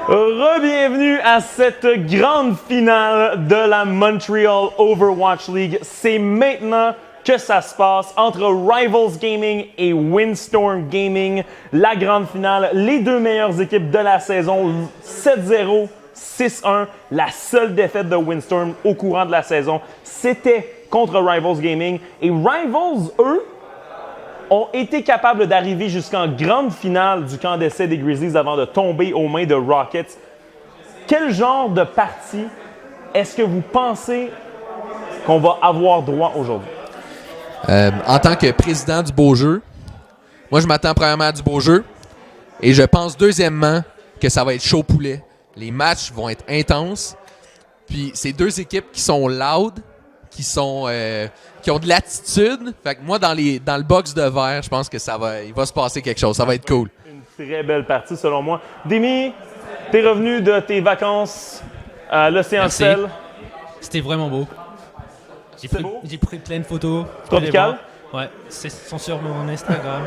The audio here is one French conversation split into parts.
Re-bienvenue à cette grande finale de la Montreal Overwatch League. C'est maintenant que ça se passe entre Rivals Gaming et Windstorm Gaming. La grande finale, les deux meilleures équipes de la saison, 7-0, 6-1. La seule défaite de Windstorm au courant de la saison, c'était contre Rivals Gaming. Et Rivals, eux, ont été capables d'arriver jusqu'en grande finale du camp d'essai des Grizzlies avant de tomber aux mains de Rockets. Quel genre de partie est-ce que vous pensez qu'on va avoir droit aujourd'hui? En tant que président du beau jeu, moi je m'attends premièrement à du beau jeu et je pense deuxièmement que ça va être chaud poulet. Les matchs vont être intenses. Puis c'est deux équipes qui sont loud, qui ont de l'attitude. Fait que moi, dans le box de verre, je pense que il va se passer quelque chose. Ça va être cool. Une très belle partie, selon moi. Demi, t'es revenu de tes vacances à l'Océan Sel. C'était vraiment beau. J'ai pris plein de photos. Tropical? Ouais, ils sont sur mon Instagram.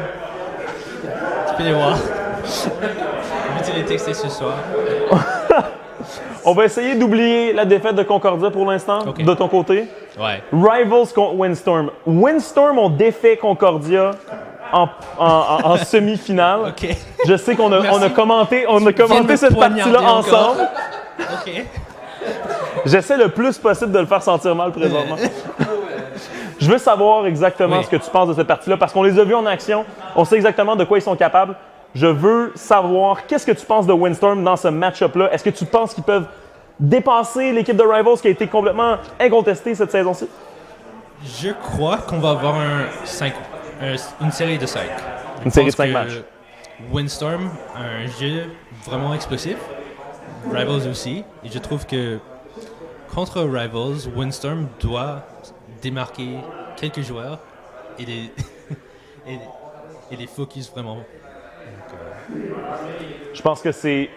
Tu peux les voir. Je vais te les texter ce soir. On va essayer d'oublier la défaite de Concordia pour l'instant, Okay. de ton côté. Ouais. Rivals contre Windstorm. Windstorm ont défait Concordia en semi-finale. OK. Je sais qu'on a Merci. commenté viens de me cette poignarder partie-là encore. ensemble. OK. J'essaie le plus possible de le faire sentir mal présentement. Je veux savoir exactement Oui. ce que tu penses de cette partie-là parce qu'on les a vus en action. On sait exactement de quoi ils sont capables. Je veux savoir qu'est-ce que tu penses de Windstorm dans ce match-up-là. Est-ce que tu penses qu'ils peuvent dépasser l'équipe de Rivals qui a été complètement incontestée cette saison-ci? Je crois qu'on va avoir une série de 5. Une série de 5 matchs. Windstorm, un jeu vraiment explosif. Rivals aussi. Et je trouve que contre Rivals, Windstorm doit démarquer quelques joueurs et les focus vraiment. Je pense que c'est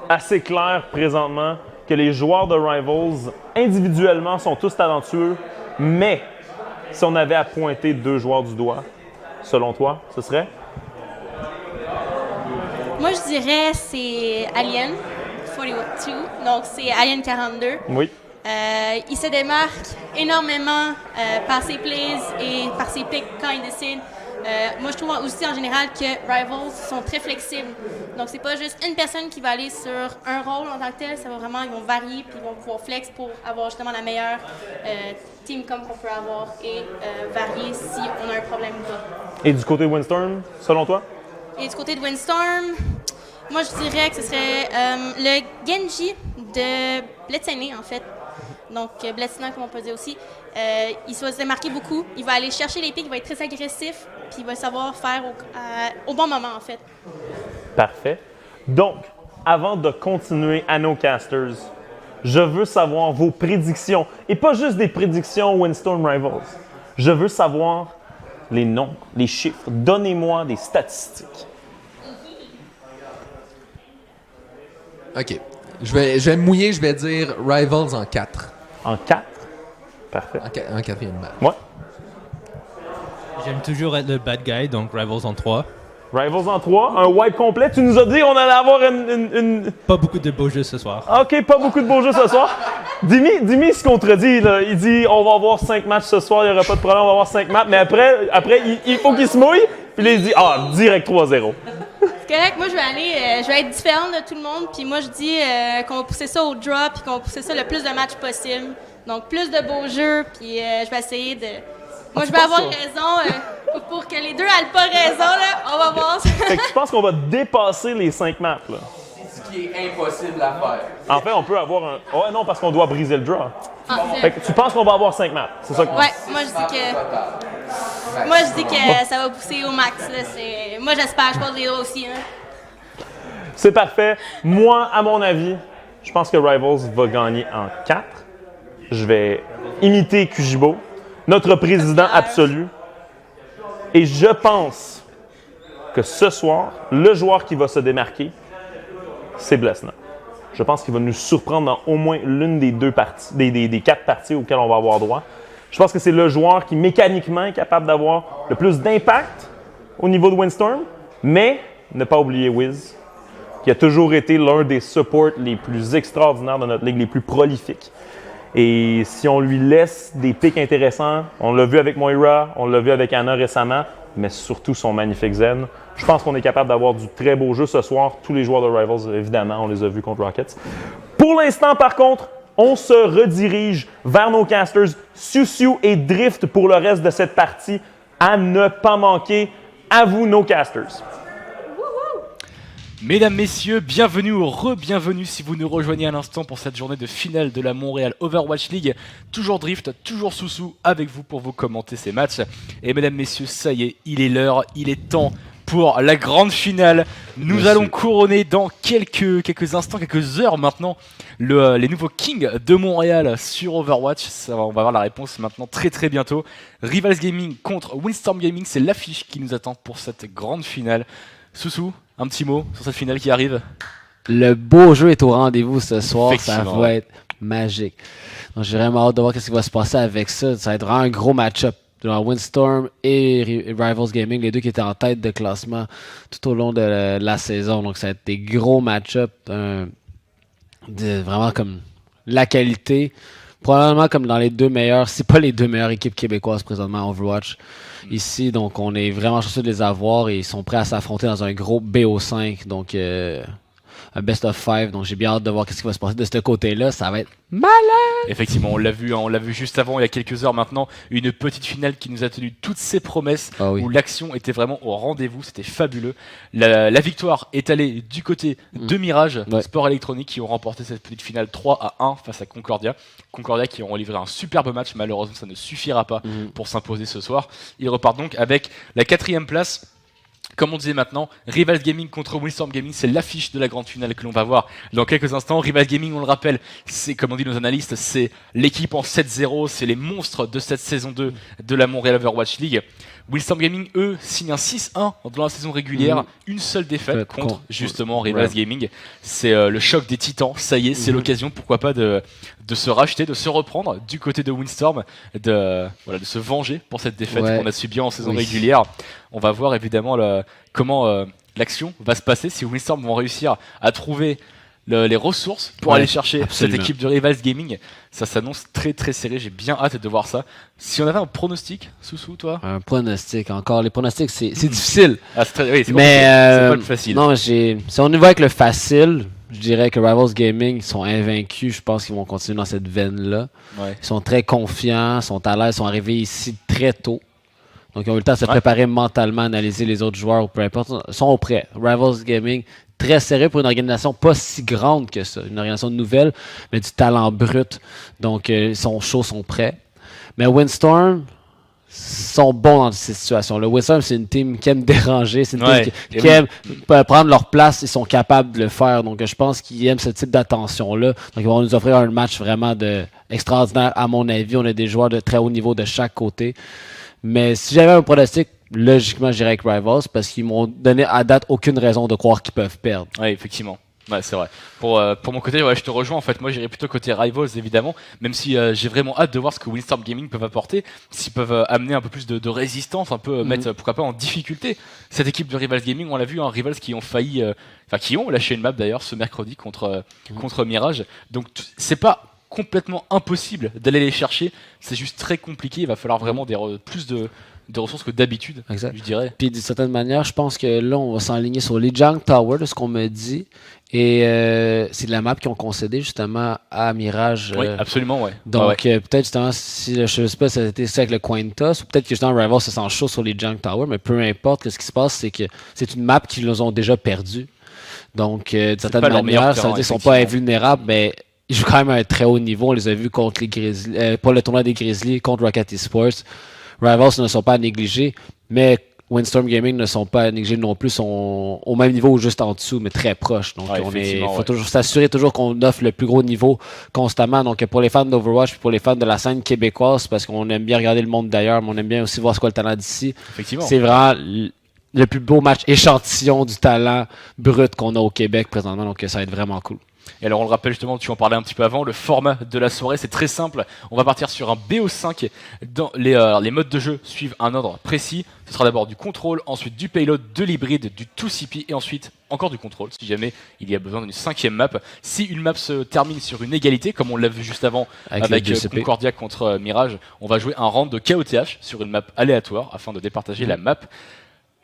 assez clair présentement que les joueurs de Rivals, individuellement, sont tous talentueux, mais si on avait à pointer deux joueurs du doigt, selon toi, ce serait? Moi, je dirais c'est Alien 42. Donc, c'est Alien 42. Oui. Il se démarque énormément par ses plays et par ses picks quand il décide. Moi, je trouve aussi en général que Rivals sont très flexibles. Donc, c'est pas juste une personne qui va aller sur un rôle en tant que tel. Ça va vraiment, ils vont varier puis ils vont pouvoir flex pour avoir justement la meilleure team comme qu'on peut avoir et varier si on a un problème ou pas. Et du côté de Windstorm, selon toi? Et du côté de Windstorm, moi, je dirais que ce serait le Genji de Blitzene, en fait. Donc, Blitzena, comme on peut dire aussi. Il va se démarquer beaucoup. Il va aller chercher les pics, il va être très agressif, puis il va savoir faire au bon moment, en fait. Parfait. Donc, avant de continuer à nos casters, je veux savoir vos prédictions. Et pas juste des prédictions Windstorm Rivals. Je veux savoir les noms, les chiffres. Donnez-moi des statistiques. OK. Je vais me mouiller, je vais dire Rivals en 4. En 4? Parfait. En quatrième match. Ouais. J'aime toujours être le bad guy, donc Rivals en 3. Rivals en 3, un wipe complet. Tu nous as dit qu'on allait avoir une... Pas beaucoup de beaux jeux ce soir. OK, pas beaucoup de beaux jeux ce soir. Dimi se contredit. Là. Il dit on va avoir 5 matchs ce soir, il n'y aura pas de problème, on va avoir 5 matchs. Mais après il faut qu'il se mouille. Puis là, il dit direct 3-0. C'est correct, moi, je vais être différente de tout le monde, puis moi, je dis qu'on va pousser ça au drop, puis qu'on va pousser ça le plus de matchs possible. Donc, plus de beaux jeux, puis je vais essayer de... Moi, je vais avoir raison pour que les deux n'aient pas raison, là. On va voir. Fait que tu penses qu'on va dépasser les 5 maps, là? Ce qui est impossible à faire. En fait, on peut avoir un... Ouais, non, parce qu'on doit briser le draw. En Fait fait. que tu penses qu'on va avoir 5 maps, c'est ça que... Ouais, moi, je dis que ça va pousser au max, là. Moi, j'espère, je pense les autres aussi, hein. C'est parfait. Moi, à mon avis, je pense que Rivals va gagner en 4. Je vais imiter Kujibo, notre président absolu. Et je pense que ce soir, le joueur qui va se démarquer, c'est Blesna. Je pense qu'il va nous surprendre dans au moins l'une des deux parties, des 4 parties auxquelles on va avoir droit. Je pense que c'est le joueur qui mécaniquement est capable d'avoir le plus d'impact au niveau de Windstorm, mais ne pas oublier Wiz. qui a toujours été l'un des supports les plus extraordinaires de notre ligue, les plus prolifiques. Et si on lui laisse des picks intéressants, on l'a vu avec Moira, on l'a vu avec Anna récemment, mais surtout son magnifique Zen, je pense qu'on est capable d'avoir du très beau jeu ce soir. Tous les joueurs de Rivals, évidemment, on les a vus contre Rockets. Pour l'instant, par contre, on se redirige vers nos casters, Siu et Drift pour le reste de cette partie à ne pas manquer. À vous, nos casters. Mesdames, messieurs, bienvenue ou re-bienvenue si vous nous rejoignez à l'instant pour cette journée de finale de la Montréal Overwatch League. Toujours Drift, toujours Soussou avec vous pour vous commenter ces matchs. Et mesdames, messieurs, ça y est, il est l'heure, il est temps pour la grande finale. Nous allons couronner dans quelques instants, quelques heures maintenant, les nouveaux Kings de Montréal sur Overwatch. On va avoir la réponse maintenant très très bientôt. Rivals Gaming contre Windstorm Gaming, c'est l'affiche qui nous attend pour cette grande finale. Soussou, un petit mot sur cette finale qui arrive. Le beau jeu est au rendez-vous ce soir, ça Effectivement, va être magique. Donc j'ai vraiment hâte de voir ce qui va se passer avec ça. Ça va être vraiment un gros match-up. Windstorm et Rivals Gaming, les deux qui étaient en tête de classement tout au long de la saison. Donc ça va être des gros match-up, vraiment comme la qualité. Probablement comme dans les deux meilleures, c'est pas les deux meilleures équipes québécoises présentement à Overwatch ici. Donc on est vraiment chanceux de les avoir et ils sont prêts à s'affronter dans un gros BO5. Donc un best of 5. Donc j'ai bien hâte de voir ce qui va se passer de ce côté-là. Ça va être malade! Effectivement, on l'a vu juste avant, il y a quelques heures maintenant, une petite finale qui nous a tenu toutes ses promesses, où l'action était vraiment au rendez-vous, c'était fabuleux. La victoire est allée du côté de Mirage, Sport Électronique, qui ont remporté cette petite finale 3-1 face à Concordia. Concordia qui ont livré un superbe match, malheureusement ça ne suffira pas pour s'imposer ce soir. Ils repartent donc avec la 4e place. Comme on disait maintenant, Rivals Gaming contre Windstorm Gaming, c'est l'affiche de la grande finale que l'on va voir dans quelques instants. Rivals Gaming, on le rappelle, c'est, comme on dit nos analystes, c'est l'équipe en 7-0, c'est les monstres de cette saison 2 de la Montréal Overwatch League. Windstorm Gaming, eux, signent un 6-1 dans la saison régulière, une seule défaite contre justement Rivals Gaming. C'est le choc des titans, ça y est, c'est l'occasion, pourquoi pas, de se racheter, de se reprendre du côté de Windstorm, de se venger pour cette défaite qu'on a subie en saison régulière. On va voir évidemment comment l'action va se passer, si Windstorm vont réussir à trouver les ressources pour aller chercher cette équipe de Rivals Gaming. Ça s'annonce très très serré, j'ai bien hâte de voir ça. Si on avait un pronostic, Soussou, toi? Un pronostic, encore. Les pronostics, c'est difficile. C'est pas le facile. Non, si on y va avec le facile, je dirais que Rivals Gaming sont invaincus. Je pense qu'ils vont continuer dans cette veine-là. Ils sont très confiants, sont à l'aise, sont arrivés ici très tôt. Donc, ils ont eu le temps de se préparer mentalement, analyser les autres joueurs, ou peu importe. Ils sont prêts. Rivals Gaming, très sérieux pour une organisation pas si grande que ça. Une organisation nouvelle, mais du talent brut. Donc, ils sont chauds, sont prêts. Mais Windstorm sont bons dans ces situations-là. Windstorm, c'est une team qui aime déranger. C'est une team qui aime prendre leur place. Ils sont capables de le faire. Donc, je pense qu'ils aiment ce type d'attention-là. Donc, ils vont nous offrir un match vraiment extraordinaire, à mon avis. On a des joueurs de très haut niveau de chaque côté. Mais si j'avais un pronostic, logiquement, je dirais avec Rivals parce qu'ils m'ont donné à date aucune raison de croire qu'ils peuvent perdre. Oui, effectivement. Ouais, c'est vrai. Pour mon côté, je te rejoins. En fait, moi, j'irais plutôt côté Rivals, évidemment. Même si j'ai vraiment hâte de voir ce que Windstorm Gaming peuvent apporter, s'ils peuvent amener un peu plus de résistance, un peu mettre, pourquoi pas, en difficulté cette équipe de Rivals Gaming. On l'a vu, Rivals qui ont failli, qui ont lâché une map d'ailleurs ce mercredi contre Mirage. Donc, c'est pas complètement impossible d'aller les chercher. C'est juste très compliqué. Il va falloir vraiment plus de ressources que d'habitude, je dirais. Puis d'une certaine manière, je pense que là, on va s'enligner sur Lijiang Tower, de ce qu'on me dit. Et c'est de la map qu'ils ont concédé justement à Mirage. Oui, absolument, ouais. Donc peut-être justement, si je sais pas si ça a été ça avec le Quintus, ou peut-être que justement Rivals se sent chaud sur Lijiang Tower, mais peu importe, ce qui se passe, c'est que c'est une map qu'ils nous ont déjà perdue. Donc d'une certaine manière, ça veut dire qu'ils sont pas invulnérables, mais ils jouent quand même à un très haut niveau. On les a vus contre les Grizzlies, pour le tournoi des Grizzlies, contre Rocket Esports. Rivals ne sont pas à négliger, mais Windstorm Gaming ne sont pas à négliger non plus, sont au même niveau ou juste en dessous, mais très proches. Donc faut toujours s'assurer qu'on offre le plus gros niveau constamment. Donc pour les fans d'Overwatch, pour les fans de la scène québécoise, parce qu'on aime bien regarder le monde d'ailleurs, mais on aime bien aussi voir ce qu'est le talent d'ici. Effectivement. C'est vraiment le plus beau match échantillon du talent brut qu'on a au Québec présentement, donc ça va être vraiment cool. Et alors on le rappelle justement, tu en parlais un petit peu avant, le format de la soirée c'est très simple, on va partir sur un BO5, dans les modes de jeu suivent un ordre précis, ce sera d'abord du contrôle, ensuite du payload, de l'hybride, du 2CP et ensuite encore du contrôle si jamais il y a besoin d'une 5e map. Si une map se termine sur une égalité, comme on l'a vu juste avant avec Concordia contre Mirage, on va jouer un round de KOTH sur une map aléatoire afin de départager la map.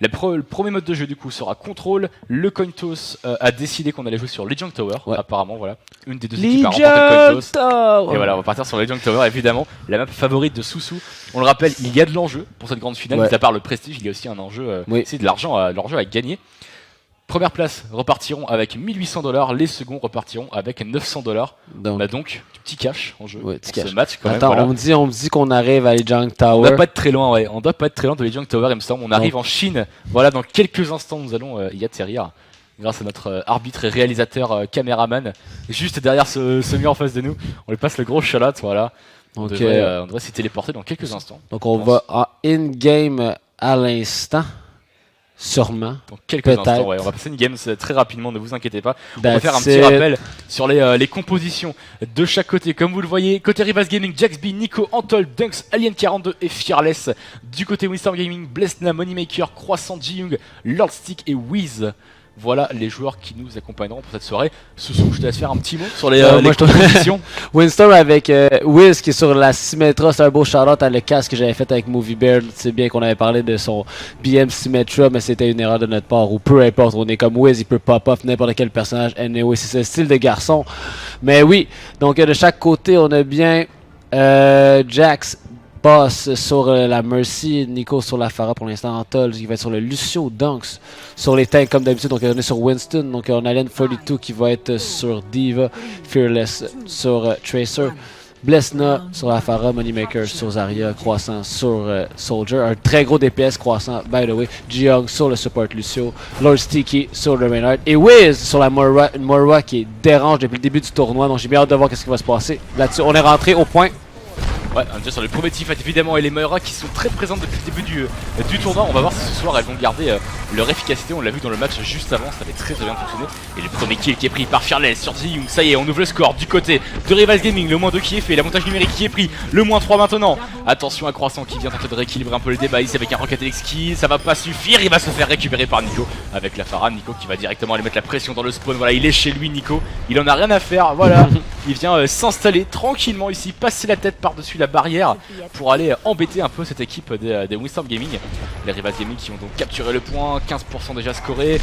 Le premier mode de jeu du coup sera contrôle. Le coin toss a décidé qu'on allait jouer sur Legion Tower. Apparemment voilà, une des deux équipes a remporté le coin toss. Et voilà, on va partir sur Legion Tower évidemment, la map favorite de Soussou. On le rappelle, il y a de l'enjeu pour cette grande finale. Mis à part le prestige, il y a aussi un enjeu, c'est de l'argent à gagner. Première place repartiront avec 1800$, les seconds repartiront avec 900$. On a donc du petit cash en jeu pour ce match quand Attends, même. Voilà. on me dit qu'on arrive à Legion Tower. On doit pas être très loin, on doit pas être très loin de Legion Tower, il me semble. On arrive en Chine. Voilà, dans quelques instants, nous allons y atterrir grâce à notre arbitre et réalisateur caméraman. Juste derrière ce mur en face de nous, on lui passe le gros shout-out, voilà. On devrait s'y téléporter dans quelques instants. Donc on va en in-game à l'instant. Sûrement. Dans quelques instants, on va passer une game très rapidement, ne vous inquiétez pas. On va faire un petit rappel sur les compositions de chaque côté. Comme vous le voyez, côté Rivals Gaming, Jaxby, Nico, Antol, Dunks, Alien42 et Fearless. Du côté Windstorm Gaming, Blessna, Moneymaker, Croissant, Ji-Young, Lordstick et Wiz. Voilà les joueurs qui nous accompagneront pour cette soirée. Soussou, je te laisse faire un petit mot sur les compositions. Windstorm avec Wiz qui est sur la Symmetra, c'est un beau shout-out à le casque que j'avais fait avec Movie Bear. C'est bien qu'on avait parlé de son BM Symmetra, mais c'était une erreur de notre part, ou peu importe, on est comme Wiz, il peut pop-off n'importe quel personnage, anyway, c'est ce style de garçon. Mais oui, donc de chaque côté, on a bien Jax, Boss sur la Mercy, Nico sur la Pharah pour l'instant, Antol qui va être sur le Lucio, Dunks sur les tanks comme d'habitude, donc on est sur Winston, donc on a Alien42 qui va être sur Diva, Fearless sur Tracer, Blessna sur la Pharah, Moneymaker sur Zarya, Croissant sur Soldier, un très gros DPS Croissant by the way, Ji-Young sur le support Lucio, Lord Sticky sur le Reinhardt et Wiz sur la Moira qui dérange depuis le début du tournoi, donc j'ai bien hâte de voir ce qui va se passer là-dessus. On est rentré au point. Ouais, on est déjà sur le premier teamfight évidemment et les Moira qui sont très présentes depuis le début du tournoi. On va voir si ce soir elles vont garder leur efficacité. On l'a vu dans le match juste avant, ça avait très bien fonctionné. Et le premier kill qui est pris par Fearless sur Ji-Young, ça y est, on ouvre le score du côté de Rivals Gaming. Le -2 qui est fait, l'avantage numérique qui est pris, le -3 maintenant. Attention à Croissant qui vient tenter de rééquilibrer un peu le débat ici avec un Rocket Elix qui ça va pas suffire. Il va se faire récupérer par Nico avec la Pharah. Nico qui va directement aller mettre la pression dans le spawn. Voilà, il est chez lui Nico, il en a rien à faire, voilà. Il vient s'installer tranquillement ici, passer la tête par-dessus la barrière pour aller embêter un peu cette équipe des Windstorm Gaming. Les Rivals Gaming qui ont donc capturé le point, 15% déjà scoré.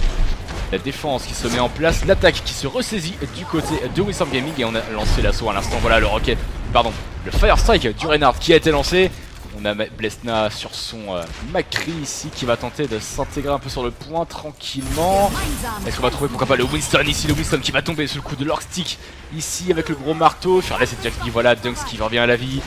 La défense qui se met en place, l'attaque qui se ressaisit du côté de Windstorm Gaming et on a lancé l'assaut à l'instant. Voilà le Fire Strike du Reinhardt qui a été lancé. On a Blessna sur son Macri ici qui va tenter de s'intégrer un peu sur le point tranquillement. Est-ce qu'on va trouver pourquoi pas le Winston ici, le Winston qui va tomber sous le coup de Lordstick ici avec le gros marteau. Fearless et Jaxby, voilà, Dunks qui revient à la vie.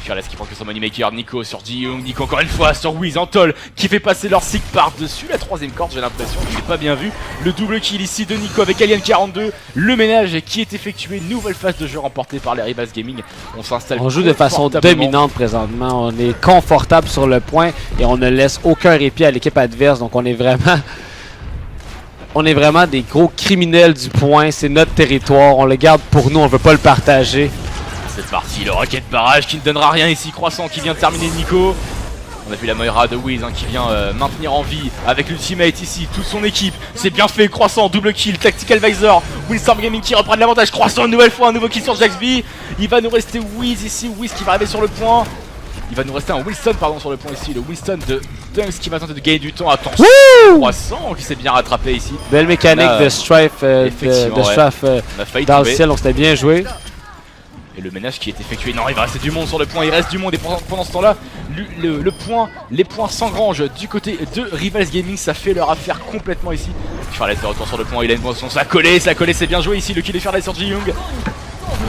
Fearless qui prend que son Moneymaker, Nico sur Ji-Young, Nico encore une fois sur Wiz, Antol qui fait passer leur stick par-dessus la troisième corde, j'ai l'impression qu'il n'est pas bien vu. Le double kill ici de Nico avec Alien42, le ménage qui est effectué, nouvelle phase de jeu remportée par les Rivals Gaming. On s'installe. On joue de façon dominante présentement, on est confortable sur le point et on ne laisse aucun répit à l'équipe adverse, donc on est vraiment des gros criminels du point, c'est notre territoire, on le garde pour nous, on veut pas le partager. C'est parti, le rocket barrage qui ne donnera rien ici, Croissant qui vient de terminer Nico. On a vu la Moira de Wiz qui vient maintenir en vie avec l'ultimate ici, toute son équipe. C'est bien fait, Croissant, double kill, Tactical Visor, Windstorm Gaming qui reprend de l'avantage, Croissant une nouvelle fois, un nouveau kill sur Jaxby. Il va nous rester Wiz ici, Wiz qui va arriver sur le point. Il va nous rester un Winston sur le point ici, le Winston de Dunks qui va tenter de gagner du temps. Attention, Croissant qui s'est bien rattrapé ici. Belle mécanique de Strife, dans le ciel, donc c'était bien joué. Et le ménage qui est effectué, non il va rester du monde sur le point, il reste du monde et pendant ce temps là les points s'engrangent du côté de Rivals Gaming, ça fait leur affaire complètement ici. Fearless de retour sur le point, il a une position, ça a collé, c'est bien joué ici, le kill est Fearless sur Ji-Young.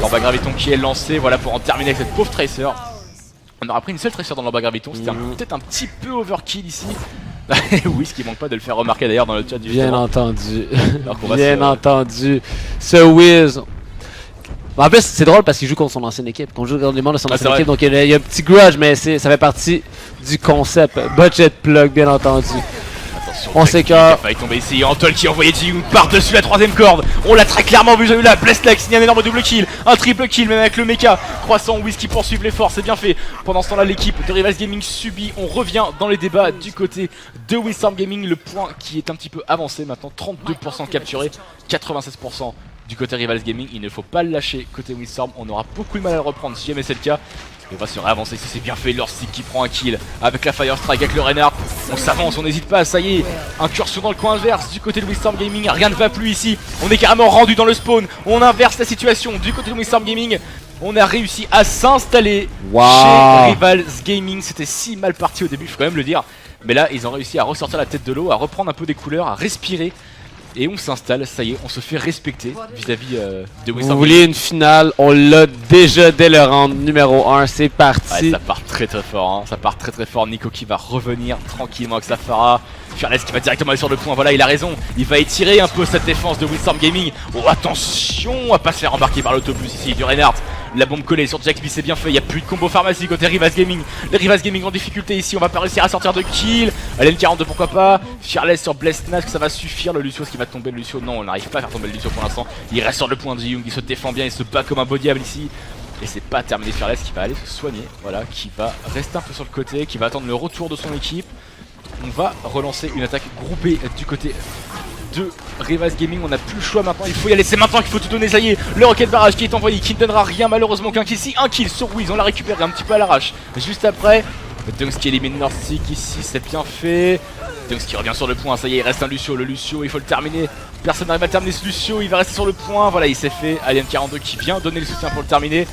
L'Orba Graviton qui est lancé, voilà pour en terminer avec cette pauvre Tracer. On aura pris une seule Tracer dans l'Orba Graviton, c'était peut-être un petit peu overkill ici. Oui, ce qui manque pas de le faire remarquer d'ailleurs dans le chat du Bien entendu, entendu, ce Wiz. En plus, c'est drôle parce qu'il joue contre son ancienne équipe. Qu'on joue contre les membres de son ancienne équipe. Donc il y a un petit grudge, mais ça fait partie du concept. Budget plug, bien entendu. On sait que... Il fallait tomber ici. Antol qui envoyait Ji-Young par-dessus la troisième corde. On l'a très clairement vu. J'ai eu là. Blessna qui signe un énorme double kill. Un triple kill même avec le mecha. Croissant, Wiz qui poursuivent l'effort. C'est bien fait. Pendant ce temps-là, l'équipe de Rivals Gaming subit. On revient dans les débats du côté de Wildstorm Gaming. Le point qui est un petit peu avancé maintenant. 32% capturé. 96% du côté Rivals Gaming. Il ne faut pas le lâcher côté Wildstorm. On aura beaucoup de mal à le reprendre si jamais c'est le cas. On va se réavancer si c'est bien fait. Lorstick qui prend un kill avec la Fire Strike avec le Reinhardt. On s'avance, on n'hésite pas. Ça y est, incursion dans le coin inverse du côté de Wildstorm Gaming. Rien ne va plus ici. On est carrément rendu dans le spawn. On inverse la situation du côté de Wildstorm Gaming. On a réussi à s'installer chez Rivals Gaming. C'était si mal parti au début, il faut quand même le dire. Mais là, ils ont réussi à ressortir la tête de l'eau, à reprendre un peu des couleurs, à respirer. Et on s'installe, ça y est, on se fait respecter vis-à-vis de Wildstorm. Vous vouliez une finale, on l'a déjà dès le round numéro 1, c'est parti. Ouais, ça part très fort, hein. Ça part très fort. Nico qui va revenir tranquillement avec sa Pharah. Fearless qui va directement aller sur le point, voilà il a raison. Il va étirer un peu cette défense de Wildstorm Gaming. Oh attention à pas se faire embarquer par l'autobus ici du Reinhardt. La bombe collée sur Jaxby, c'est bien fait, il n'y a plus de combo pharmacie côté Rivals Gaming. Les Rivals Gaming en difficulté ici, on va pas réussir à sortir de kill. Alien 42 pourquoi pas. Fearless sur Blessna, est-ce que ça va suffire? Le Lucio, est-ce qu'il va tomber le Lucio? Non, on n'arrive pas à faire tomber le Lucio pour l'instant. Il reste sur le point de Ji-Young, il se défend bien, il se bat comme un beau diable ici. Et c'est pas terminé. Fearless qui va aller se soigner, voilà, qui va rester un peu sur le côté, qui va attendre le retour de son équipe. On va relancer une attaque groupée du côté de Rivals Gaming. On n'a plus le choix maintenant, il faut y aller, c'est maintenant qu'il faut tout donner. Ça y est, le rocket barrage qui est envoyé, qui ne donnera rien malheureusement qu'un kill ici. Un kill sur Wiz, on l'a récupéré un petit peu à l'arrache. Juste après, Dunks qui élimine Northstick ici, c'est bien fait. Dunks qui revient sur le point, ça y est, il reste un Lucio. Le Lucio, il faut le terminer. Personne n'arrive à terminer ce Lucio, il va rester sur le point. Voilà, il s'est fait. Alien 42 qui vient donner le soutien pour le terminer.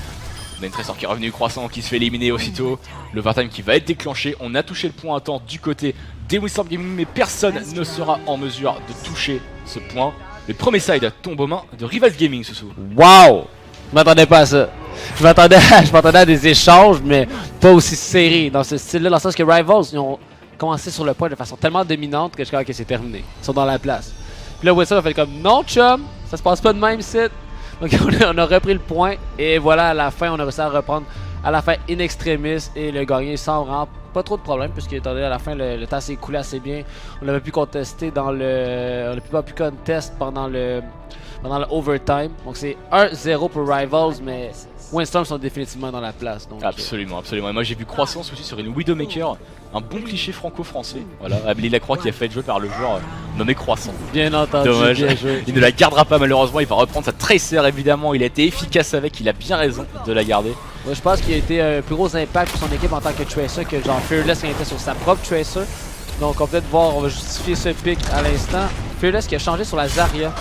On a une Tracer qui est revenu, Croissant qui se fait éliminer aussitôt. L'overtime qui va être déclenché. On a touché le point à temps du côté des Wildstorm Gaming, mais personne ne sera en mesure de toucher ce point. Le premier side tombe aux mains de Rivals Gaming, Soussou. Waouh! Je m'attendais pas à ça. Je m'attendais à des échanges, mais pas aussi serrés dans ce style-là, dans le sens que Rivals, ils ont commencé sur le point de façon tellement dominante que je crois que c'est terminé. Ils sont dans la place. Puis là, Wildstorm a fait comme non, chum, ça se passe pas de même site. Donc on a repris le point et voilà, à la fin, on a réussi à reprendre à la fin in extremis et le gagner sans vraiment pas trop de problèmes, puisque étant donné à la fin le temps s'est écoulé assez bien. On avait pu contester dans le... On n'a pu contester pendant le overtime. Donc c'est 1-0 pour Rivals, mais Wildstorm sont définitivement dans la place. Donc, absolument. Et moi j'ai vu Croissance aussi sur une Widowmaker, un bon cliché franco-français. Voilà, Amélie Lacroix qui a fait être joué par le joueur nommé Croissant. Bien entendu. Dommage. Bien joué. Il ne la gardera pas malheureusement, il va reprendre sa Tracer évidemment. Il a été efficace avec, il a bien raison de la garder. Moi, je pense qu'il a été un plus gros impact pour son équipe en tant que Tracer que genre Fearless quand il était sur sa propre Tracer. Donc on va peut-être voir, on va justifier ce pick à l'instant. Fearless qui a changé sur la Zarya.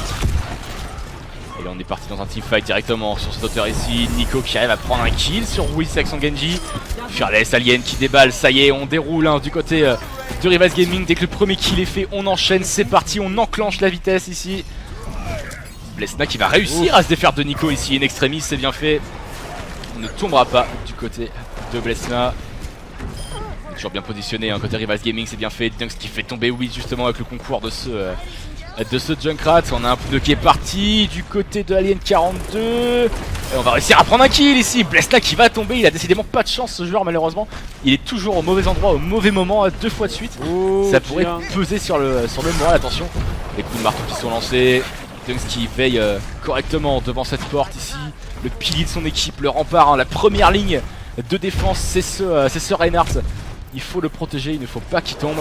Et là on est parti dans un teamfight directement sur cet auteur ici. Nico qui arrive à prendre un kill sur Wiz avec son Genji. Fearless, Alien qui déballe, ça y est, on déroule hein, du côté de Rivals Gaming. Dès que le premier kill est fait, on enchaîne, c'est parti, on enclenche la vitesse ici. Blessna qui va réussir à se défaire de Nico ici, in extremis, c'est bien fait. On ne tombera pas du côté de Blessna. Toujours bien positionné, hein, côté Rivals Gaming, c'est bien fait. Dunks qui fait tomber Wiz justement avec le concours de ce Junkrat. On a un pneu qui est parti du côté de Alien 42. Et on va réussir à prendre un kill ici. Blessna qui va tomber, il a décidément pas de chance ce joueur malheureusement. Il est toujours au mauvais endroit, au mauvais moment, 2 fois de suite. Ça pourrait peser sur le moral, attention. Les coups de marteau qui sont lancés. Dunks qui veille correctement devant cette porte ici. Le pilier de son équipe, le rempart, hein, la première ligne de défense, c'est ce Reinhardt. Il faut le protéger, il ne faut pas qu'il tombe.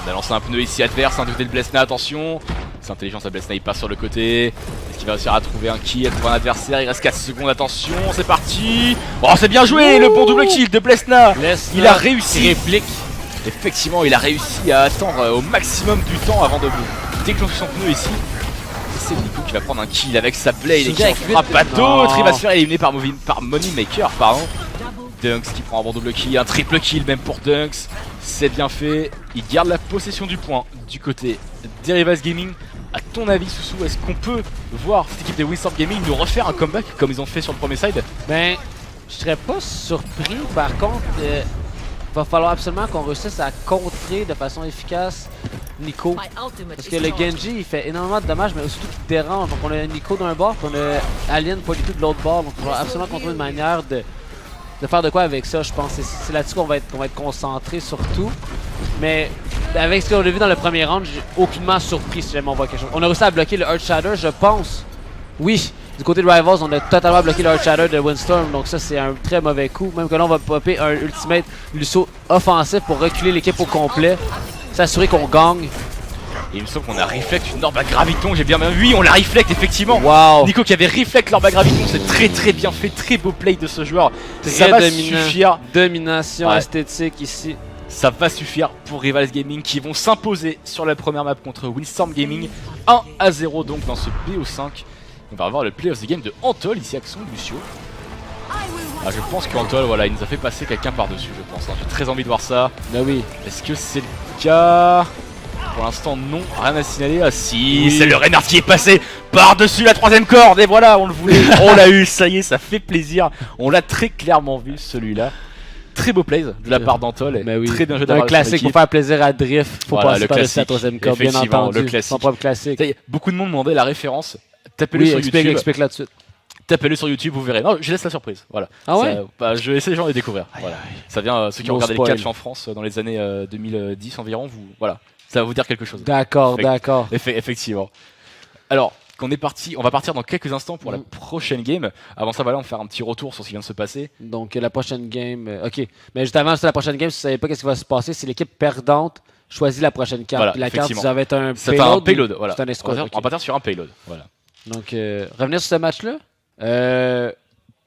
On a lancé un pneu ici adverse, du côté de Blessna, attention. C'est intelligent ça, Blessna il passe sur le côté. Est-ce qu'il va réussir à trouver un kill, à trouver un adversaire? Il reste 4 secondes, attention, c'est parti. Oh c'est bien joué, le bon double kill de Blessna. Il a réussi. Réplique. Effectivement il a réussi à attendre au maximum du temps avant de déclencher son pneu ici. C'est Nico qui va prendre un kill avec sa blade et qui en fera pas d'autre. Il va se faire éliminer par Moneymaker, pardon. Dunks qui prend un bon double kill, un triple kill même pour Dunks. C'est bien fait, il garde la possession du point du côté des Rivals Gaming. A ton avis Soussou, est-ce qu'on peut voir cette équipe de Wildstorm Gaming nous refaire un comeback comme ils ont fait sur le premier side? Ben, je serais pas surpris, par contre, va falloir absolument qu'on réussisse à contrer de façon efficace Nico. Parce que le Genji il fait énormément de dommages, mais surtout qu'il dérange. Donc on a Nico d'un bord, puis on a Alien pas du tout de l'autre bord. Donc on va absolument trouver une manière de faire de quoi avec ça, je pense. C'est là-dessus qu'on va être concentré surtout. Mais avec ce qu'on a vu dans le premier round, j'ai aucunement surpris si jamais on voit quelque chose. On a réussi à bloquer le Earthshatter, je pense. Oui, du côté de Rivals, on a totalement bloqué le Earthshatter de Windstorm, donc ça c'est un très mauvais coup. Même que là on va popper un ultimate Lucio offensif pour reculer l'équipe au complet, s'assurer qu'on gagne. Et il me semble qu'on a reflect une orbe à graviton, j'ai bien vu, on l'a reflect effectivement. Wow. Nico qui avait reflect l'orbe à graviton, c'est très bien fait, très beau play de ce joueur. Ça va suffire. Domination esthétique ici. Ça va suffire pour Rivals Gaming qui vont s'imposer sur la première map contre Windstorm Gaming 1-0 donc dans ce BO5. On va avoir le play of the game de Antol ici avec son Lucio. Ah, je pense qu'Antol, voilà, il nous a fait passer quelqu'un par-dessus, je pense. J'ai très envie de voir ça. Bah oui. Est-ce que c'est le cas? Pour l'instant, non, rien à signaler. Ah si, oui. C'est le Reinhardt qui est passé par-dessus la troisième corde. Et voilà, on le voulait, on l'a eu, ça y est, ça fait plaisir. On l'a très clairement vu, celui-là. Très beau play de la part d'Antol. Oui. Très bien joué d'avoir un classique pour faire plaisir à Drift. Faut voilà, passer par-dessus la troisième corde, bien entendu. Le classique. Son propre classique. Beaucoup de monde demandait la référence. Tapez-le sur YouTube. Explique là tout de suite. Tapez-le sur YouTube, vous verrez. Non, je laisse la surprise. Voilà. Ah ouais. Je vais essayer les gens de les découvrir. Aïe, voilà. aïe. Ça vient ceux qui ont regardé le catch en France dans les années 2010 environ. Voilà. Ça va vous dire quelque chose. D'accord. Effectivement. Alors, on va partir dans quelques instants pour la prochaine game. Avant ça, voilà, on va faire un petit retour sur ce qui vient de se passer. Donc la prochaine game, ok. Mais juste avant la prochaine game, si vous savez pas ce qui va se passer, c'est l'équipe perdante choisit la prochaine carte. Voilà, puis la carte, ça va être un payload. Voilà. C'est un escort. On va partir sur un payload. Voilà. Donc revenir sur ce match-là.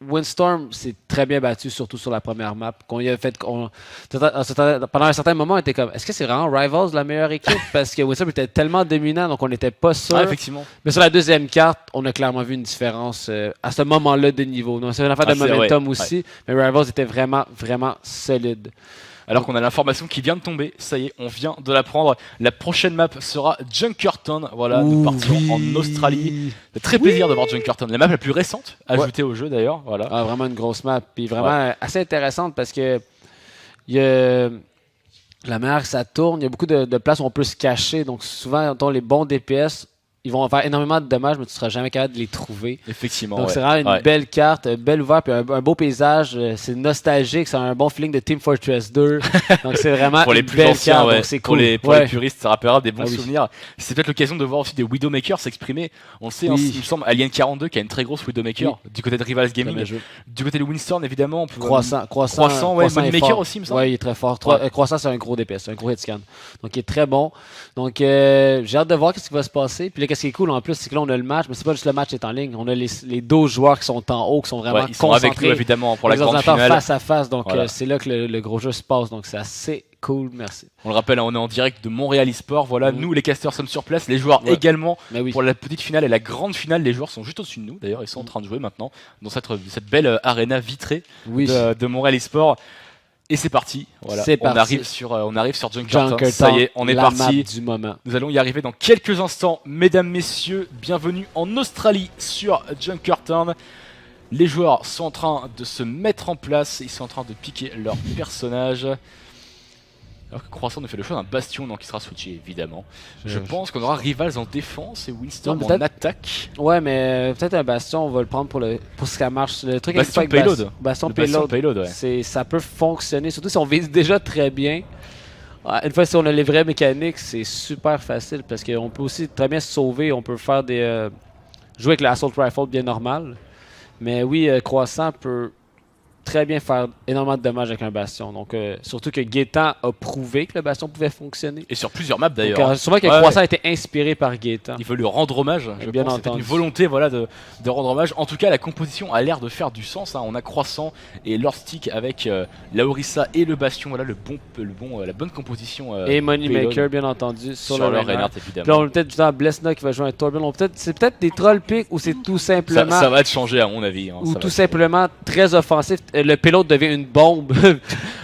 Windstorm s'est très bien battu, surtout sur la première map. Pendant un certain moment, on était comme, est-ce que c'est vraiment Rivals la meilleure équipe? Parce que Windstorm était tellement dominant, donc on n'était pas sûr. Ah, effectivement. Mais sur la deuxième carte, on a clairement vu une différence à ce moment-là de niveau. Donc c'est une affaire de momentum aussi, mais Rivals était vraiment solide. Alors qu'on a l'information qui vient de tomber, ça y est, on vient de l'apprendre. La prochaine map sera Junkerton. Voilà, nous partirons en Australie. C'est très plaisir de voir Junkerton. La map la plus récente ajoutée au jeu d'ailleurs. Voilà. Ah, vraiment une grosse map. Puis vraiment assez intéressante parce que il y a la manière que ça tourne, il y a beaucoup de places où on peut se cacher. Donc souvent, les bons DPS, ils vont faire énormément de dommages, mais tu ne seras jamais capable de les trouver. Effectivement. Donc, c'est vraiment une belle carte, belle ouverte, puis un beau paysage. C'est nostalgique, c'est un bon feeling de Team Fortress 2. Donc, c'est vraiment pour les une plus belle anciens, carte. Donc, c'est cool. Pour les puristes, ça rappellera des bons souvenirs. C'est peut-être l'occasion de voir aussi des Widowmakers s'exprimer. On le sait, il me semble, Alien 42 qui a une très grosse Widowmaker du côté de Rivals Gaming. Du côté de Windstorm, évidemment. Croissant, Moneymaker aussi, il me semble. Oui, il est très fort. Croissant, c'est un gros DPS, un gros hitscan. Donc, il est très bon. Donc, j'ai hâte de voir ce qui va se passer. Puis là, qu'est-ce qui est cool en plus, c'est que là, on a le match, mais c'est pas juste le match qui est en ligne. On a les 12 joueurs qui sont en haut, qui sont vraiment ils sont avec nous, évidemment, pour la grande finale. Face à face, donc c'est là que le gros jeu se passe. Donc, c'est assez cool, merci. On le rappelle, on est en direct de Montréal eSport. Voilà, nous, les casters, sommes sur place. Les joueurs également. Pour la petite finale et la grande finale, les joueurs sont juste au-dessus de nous. D'ailleurs, ils sont en train de jouer maintenant dans cette belle arena vitrée de Montréal eSport. Et c'est parti. Voilà. On arrive sur Junkerton. Ça y est, on est parti. Du moment. Nous allons y arriver dans quelques instants. Mesdames, messieurs, bienvenue en Australie sur Junkerton. Les joueurs sont en train de se mettre en place. Ils sont en train de piquer leur personnage. Alors que Croissant nous fait le choix d'un bastion, donc il sera switché évidemment. Je pense qu'on aura Rivals en défense et Windstorm en attaque. Ouais, mais peut-être un bastion, on va le prendre pour ce qui marche. Le truc bastion avec payload. Bastion payload, ça peut fonctionner, surtout si on vise déjà très bien. Une fois si on a les vraies mécaniques, c'est super facile parce qu'on peut aussi très bien se sauver. On peut faire jouer avec l'Assault Rifle bien normal. Mais oui, Croissant peut très bien faire énormément de dommages avec un bastion. Donc, surtout que Gaétan a prouvé que le bastion pouvait fonctionner. Et sur plusieurs maps d'ailleurs. Sûrement que Croissant a été inspiré par Gaétan. Il veut lui rendre hommage. Je bien pense entendu. C'est une volonté de rendre hommage. En tout cas, la composition a l'air de faire du sens. On a Croissant et Lord Stick avec la Orisa et le bastion. Voilà la bonne composition. Et Moneymaker, bien entendu, sur le Reinhardt évidemment. Puis là, on a peut-être justement Blessna qui va jouer un Tourbillon. C'est peut-être des troll picks ou c'est tout simplement. Ça va être changé à mon avis. Ou tout simplement très offensif. Le pilote devient une bombe.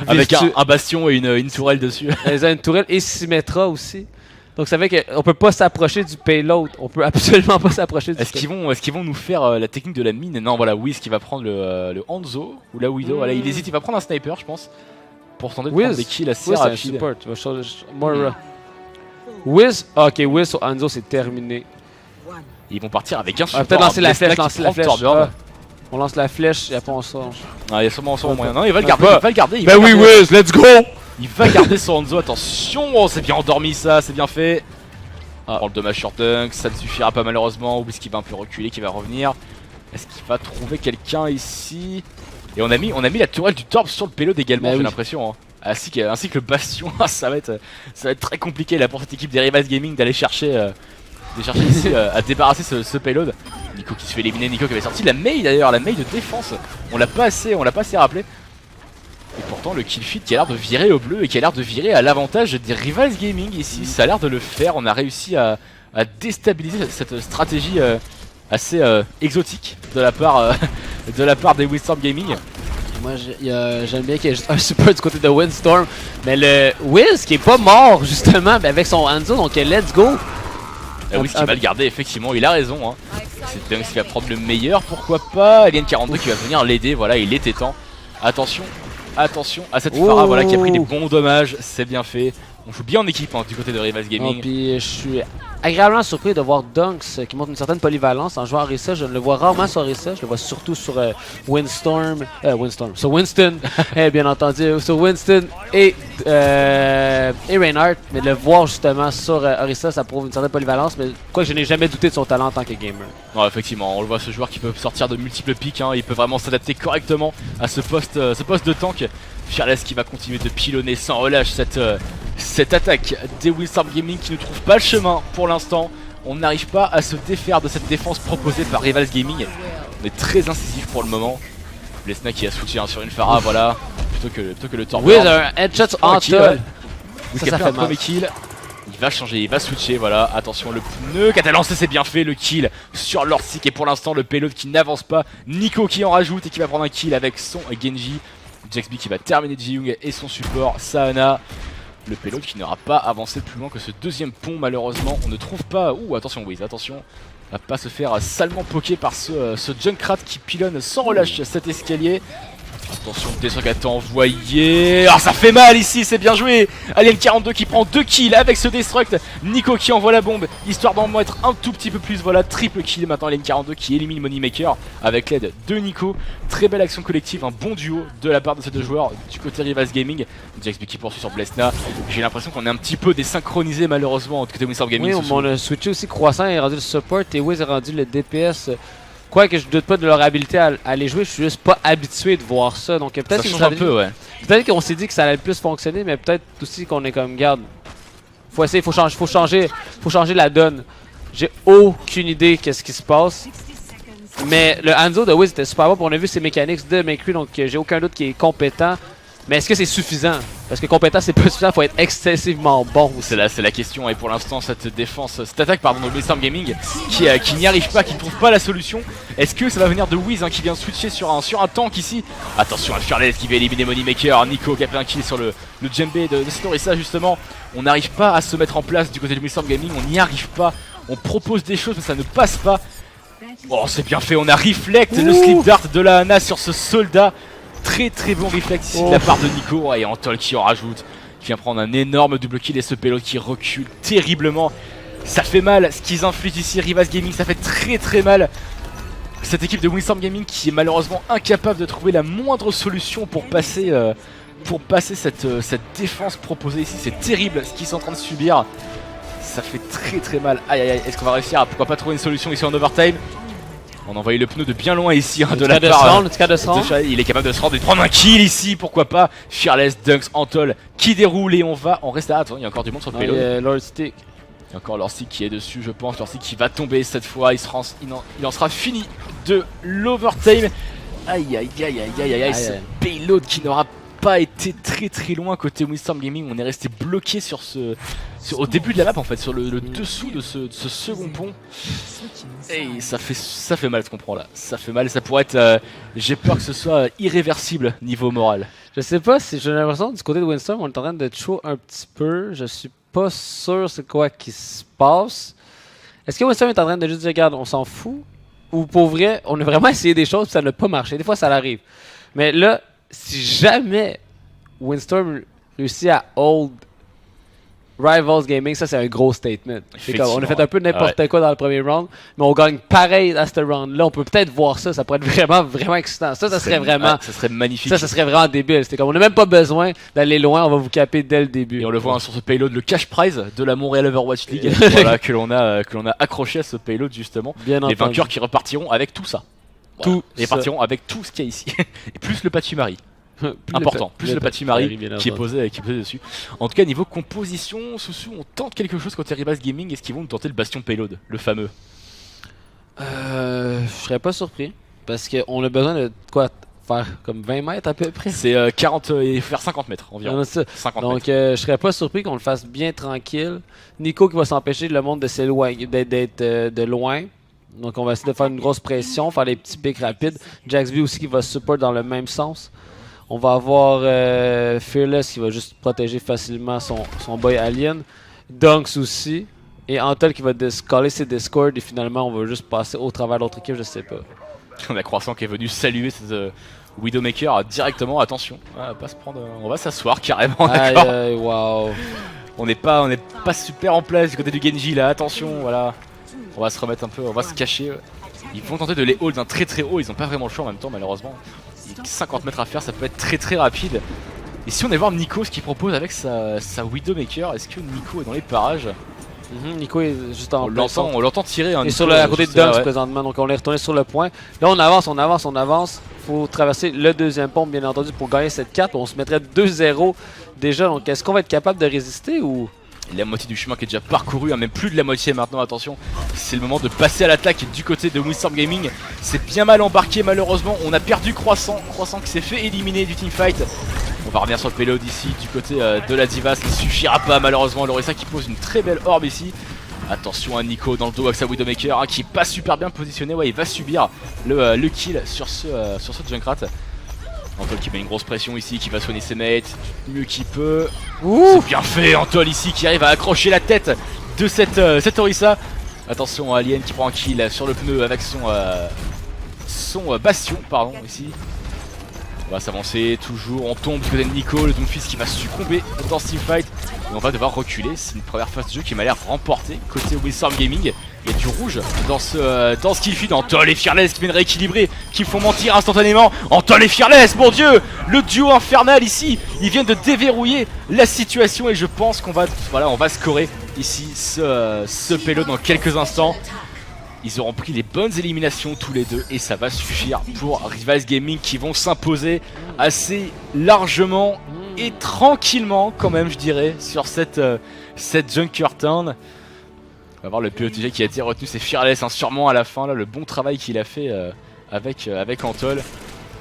Avec un bastion et une tourelle dessus. Une tourelle et Symmetra aussi. Donc ça fait qu'on peut pas s'approcher du payload. On peut absolument pas s'approcher du payload. Est-ce qu'ils vont nous faire la technique de la mine? Non, voilà, Wiz qui va prendre le Hanzo ou la Widow. Voilà, il hésite, il va prendre un sniper, je pense. Pour tenter de prendre des kills assez rapides. Wiz, ok, Wiz sur Hanzo, c'est terminé. Ils vont partir avec un support. Peut-être lancer la flèche, on lance la flèche et après on sort. Ah, il y a sûrement moyen. Non, il va le garder. Ben oui, Wiz, let's go! Il va garder son Hanzo, attention, oh, c'est bien endormi ça, c'est bien fait. Ah, le dommage sur Dunk, ça ne suffira pas malheureusement. Ou est-ce qu'il va un peu reculer, qu'il va revenir? Est-ce qu'il va trouver quelqu'un ici? Et on a mis la tourelle du Torb sur le payload également, j'ai l'impression. Hein. Ainsi que le bastion, ça va être très compliqué là pour cette équipe des Rivals Gaming d'aller chercher ici à débarrasser ce payload. Nico qui se fait éliminer, Nico qui avait sorti la Mei d'ailleurs, la Mei de défense. On l'a pas assez rappelé. Et pourtant le kill feed qui a l'air de virer au bleu et qui a l'air de virer à l'avantage des Rivals Gaming ici, ça a l'air de le faire. On a réussi à déstabiliser cette stratégie assez exotique de la part des Windstorm Gaming. Moi j'aime bien qu'il y ait juste un support du côté de Windstorm. Mais le Wiz qui est pas mort justement avec son Hanzo, donc let's go. Wiz qui va le garder, effectivement, il a raison. Hein. C'est Dunks qui va prendre le meilleur, pourquoi pas. Alien 42 qui va venir l'aider, voilà, il était temps. Attention à cette Pharah voilà, qui a pris des bons dommages, c'est bien fait. On joue bien en équipe hein, du côté de Rivals Gaming. Puis je suis agréablement surpris de voir Dunks qui montre une certaine polyvalence en jouant Orisa. Je ne le vois rarement sur Orisa, je le vois surtout sur Winston, bien entendu, sur Winston et Reinhardt. Mais de le voir justement sur Orisa, ça prouve une certaine polyvalence. Mais quoi que je n'ai jamais douté de son talent en tant que gamer. Non, effectivement, on le voit, ce joueur qui peut sortir de multiples pics, hein, il peut vraiment s'adapter correctement à ce poste de tank. Fearless qui va continuer de pilonner sans relâche cette attaque des Windstorm Gaming qui ne trouve pas le chemin pour l'instant. On n'arrive pas à se défaire de cette défense proposée par Rivals Gaming. On est très incisif pour le moment. Lesna qui a switché sur une Pharah, voilà, plutôt que le Torb. Oui, un headshot en toll. Ça fait un premier kill. Il va changer, il va switcher, voilà, attention le pneu qu'a lancé, c'est bien fait, le kill sur Lordsik et pour l'instant le payload qui n'avance pas. Nico qui en rajoute et qui va prendre un kill avec son Genji. Jaxby qui va terminer Ji-Young et son support, Sahana. Le payload qui n'aura pas avancé plus loin que ce deuxième pont malheureusement. On ne trouve pas... Ouh, attention Wiz, attention. On va pas se faire salement poker par ce Junkrat qui pilonne sans relâche cet escalier. Attention, le Destruct a été envoyé. Ah, ça fait mal ici, c'est bien joué. Alien 42 qui prend 2 kills avec ce Destruct. Nico qui envoie la bombe, histoire d'en mettre un tout petit peu plus. Voilà, triple kill maintenant. Alien 42 qui élimine Moneymaker avec l'aide de Nico. Très belle action collective, un bon duo de la part de ces deux joueurs du côté Rivals Gaming. Jaxby qui poursuit sur Blesna. J'ai l'impression qu'on est un petit peu désynchronisé malheureusement du côté Windstorm Gaming. Oui, on a switché aussi. Croissant est rendu le support et Wiz est rendu le DPS. Quoique je doute pas de leur habilité à les jouer, je suis juste pas habitué de voir ça. Donc peut-être ça change un peu, ouais. Peut-être qu'on s'est dit que ça allait plus fonctionner, mais peut-être aussi qu'on est comme garde. Faut essayer, faut changer la donne. J'ai aucune idée qu'est-ce qui se passe. Mais le Hanzo de Wiz était super bon. On a vu ses mécaniques de Makri, donc j'ai aucun doute qu'il est compétent. Mais est-ce que c'est suffisant? Parce que compétent c'est pas suffisant, faut être excessivement bon. C'est la question et pour l'instant cette attaque de Windstorm Gaming qui n'y arrive pas, qui ne trouve pas la solution. Est-ce que ça va venir de Wiz qui vient switcher sur un tank ici? Attention à Fearless qui va éliminer Moneymaker, Nico qui a pris un kill sur le djembé de Snorissa justement. On n'arrive pas à se mettre en place du côté de Windstorm Gaming, on n'y arrive pas. On propose des choses mais ça ne passe pas. Oh c'est bien fait, on a reflect le slip dart de la Hana sur ce soldat. Très bon reflex ici de la part de Nico et Antol qui en rajoute, qui vient prendre un énorme double kill et ce payload qui recule terriblement. Ça fait mal ce qu'ils infligent ici Rivals Gaming, ça fait très mal. Cette équipe de Windstorm Gaming qui est malheureusement incapable de trouver la moindre solution pour passer cette défense proposée ici. C'est terrible ce qu'ils sont en train de subir. Ça fait très mal. Aïe, est-ce qu'on va réussir à pourquoi pas trouver une solution ici en overtime? On a envoyé le pneu de bien loin ici de la part. Il est capable de se rendre et de prendre un kill ici, pourquoi pas. Fearless, Dunks, Antol qui déroule et on reste là. Attends, il y a encore du monde sur le payload. Lordsik. Il y a encore Lordsik qui est dessus, je pense. Lordsik qui va tomber cette fois. Il en sera fini de l'overtime. Aïe. Ce payload qui n'aura pas été très loin côté Windstorm Gaming. On est resté bloqué au début de la map en fait, sur le dessous de ce second pont. Et ça fait mal ce qu'on prend là. Ça fait mal, ça pourrait être... j'ai peur que ce soit irréversible niveau moral. Je sais pas si j'ai l'impression du côté de Windstorm on est en train de show un petit peu. Je suis pas sûr c'est quoi qui se passe. Est-ce que Windstorm est en train de juste dire regarde on s'en fout? Ou pour vrai on a vraiment essayé des choses et ça n'a pas marché. Des fois ça l'arrive. Mais là, si jamais Windstorm réussit à hold Rivals Gaming, ça c'est un gros statement. C'est comme, on a fait un peu n'importe quoi dans le premier round, mais on gagne pareil à ce round-là. On peut peut-être voir ça, ça pourrait être vraiment, vraiment excitant. Ça serait vraiment. Ça serait magnifique. Ça serait vraiment débile. C'était comme, on n'a même pas besoin d'aller loin, on va vous caper dès le début. Et on le voit sur ce payload, le cash prize de la Montréal Overwatch League, voilà, que l'on a accroché à ce payload justement. Bien les vainqueurs qui repartiront avec tout ça. Voilà. Ils repartiront avec tout ce qu'il y a ici. Et plus le Pachymari. Important, plus le Pachymari qui est posé dessus. En tout cas, niveau composition, Soussou, on tente quelque chose côté Rivals Gaming. Est-ce qu'ils vont tenter le bastion payload, le fameux? Je serais pas surpris. Parce qu'on a besoin de quoi faire comme 20 mètres à peu près. C'est 40 et faire 50 mètres environ. 50 donc je serais pas surpris qu'on le fasse bien tranquille. Nico qui va s'empêcher le monde de s'éloigner, d'être de loin. Donc on va essayer de faire une grosse pression, faire des petits pics rapides. Jaxby aussi qui va support dans le même sens. On va avoir Fearless qui va juste protéger facilement son boy Alien. Dunks aussi. Et Antel qui va caler ses Discord. Et finalement, on va juste passer au travers de l'autre équipe, je sais pas. On a Croissant qui est venu saluer cette Widowmaker directement. Attention, on va s'asseoir carrément. Wow. On n'est pas super en place du côté du Genji là. Attention, voilà. On va se remettre un peu, on va se cacher. Ils vont tenter de les hold d'un très très haut. Ils n'ont pas vraiment le choix en même temps, malheureusement. 50 mètres à faire, ça peut être très très rapide. Et si on est voir Nico ce qu'il propose avec sa Widowmaker, est-ce que Nico est dans les parages? Nico est juste en on l'entend tirer. Et à côté de Dunks présentement, donc on est retourné sur le point. Là on avance. Faut traverser le deuxième pont bien entendu pour gagner cette carte. On se mettrait 2-0 déjà, donc est-ce qu'on va être capable de résister ou... La moitié du chemin qui est déjà parcouru, même plus de la moitié maintenant, attention. C'est le moment de passer à l'attaque du côté de Windstorm Gaming. C'est bien mal embarqué malheureusement, on a perdu Croissant qui s'est fait éliminer du teamfight. On va revenir sur le payload ici du côté de la Diva, ça ne suffira pas malheureusement. Lorissa qui pose une très belle orbe ici. Attention à Nico dans le dos avec sa Widowmaker qui est pas super bien positionné, il va subir le kill sur ce Junkrat. Antol qui met une grosse pression ici, qui va soigner ses mates du mieux qu'il peut. C'est bien fait, Antol ici qui arrive à accrocher la tête de cette Orisa. Attention à Alien qui prend un kill sur le pneu avec son bastion, pardon, ici. On va s'avancer toujours, on tombe du côté de Nico, le Doomfist qui va succomber dans ce teamfight. Et on va devoir reculer, c'est une première phase de jeu qui m'a l'air remportée côté Windstorm Gaming. Il y a du rouge dans ce kill feed. Antol et Fearless qui viennent rééquilibrer, qui font mentir instantanément. Antol et Fearless, mon dieu, le duo infernal ici, ils viennent de déverrouiller la situation et je pense qu'on va, on va scorer ici ce payload dans quelques instants. Ils auront pris les bonnes éliminations tous les deux et ça va suffire pour Rivals Gaming qui vont s'imposer assez largement et tranquillement quand même je dirais sur cette Junkertown. On va voir le POTG qui a été retenu, c'est Fearless sûrement à la fin, là, le bon travail qu'il a fait avec Antol.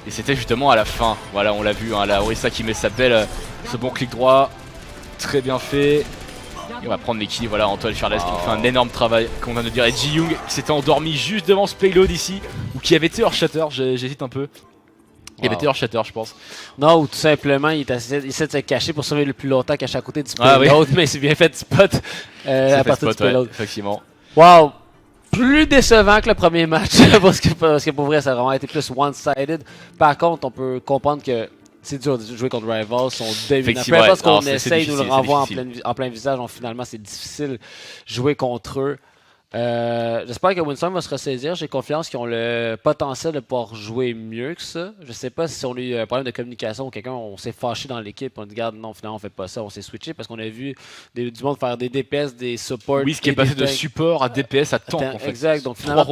Et c'était justement à la fin, voilà on l'a vu, la Orisa qui met ce bon clic droit, très bien fait. Et on va prendre l'équilibre, voilà Antol Fearless qui fait un énorme travail, comme on vient de dire, et Ji-Young qui s'était endormi juste devant ce payload ici, ou qui avait été hors shatter, j'hésite un peu. Il avait été hors shatter je pense. Non, ou tout simplement il essaie de se cacher pour survivre le plus longtemps qu'à chaque côté du payload, mais c'est bien fait spot à partir du payload. Effectivement. Wow! Plus décevant que le premier match, parce que pour vrai ça a vraiment été plus one-sided. Par contre, on peut comprendre que c'est dur de jouer contre Rivals, sont dominants. Peu importe ce qu'on essaye, nous le renvoie en plein visage, donc finalement c'est difficile de jouer contre eux. J'espère que Windstorm va se ressaisir. J'ai confiance qu'ils ont le potentiel de pouvoir jouer mieux que ça. Je sais pas si on a eu un problème de communication ou on s'est fâché dans l'équipe. On dit, regarde, non, finalement, on fait pas ça. On s'est switché parce qu'on a vu du monde faire des DPS, des supports. Oui, ce qui est passé de support à DPS à tank en fait. Exact. Donc finalement,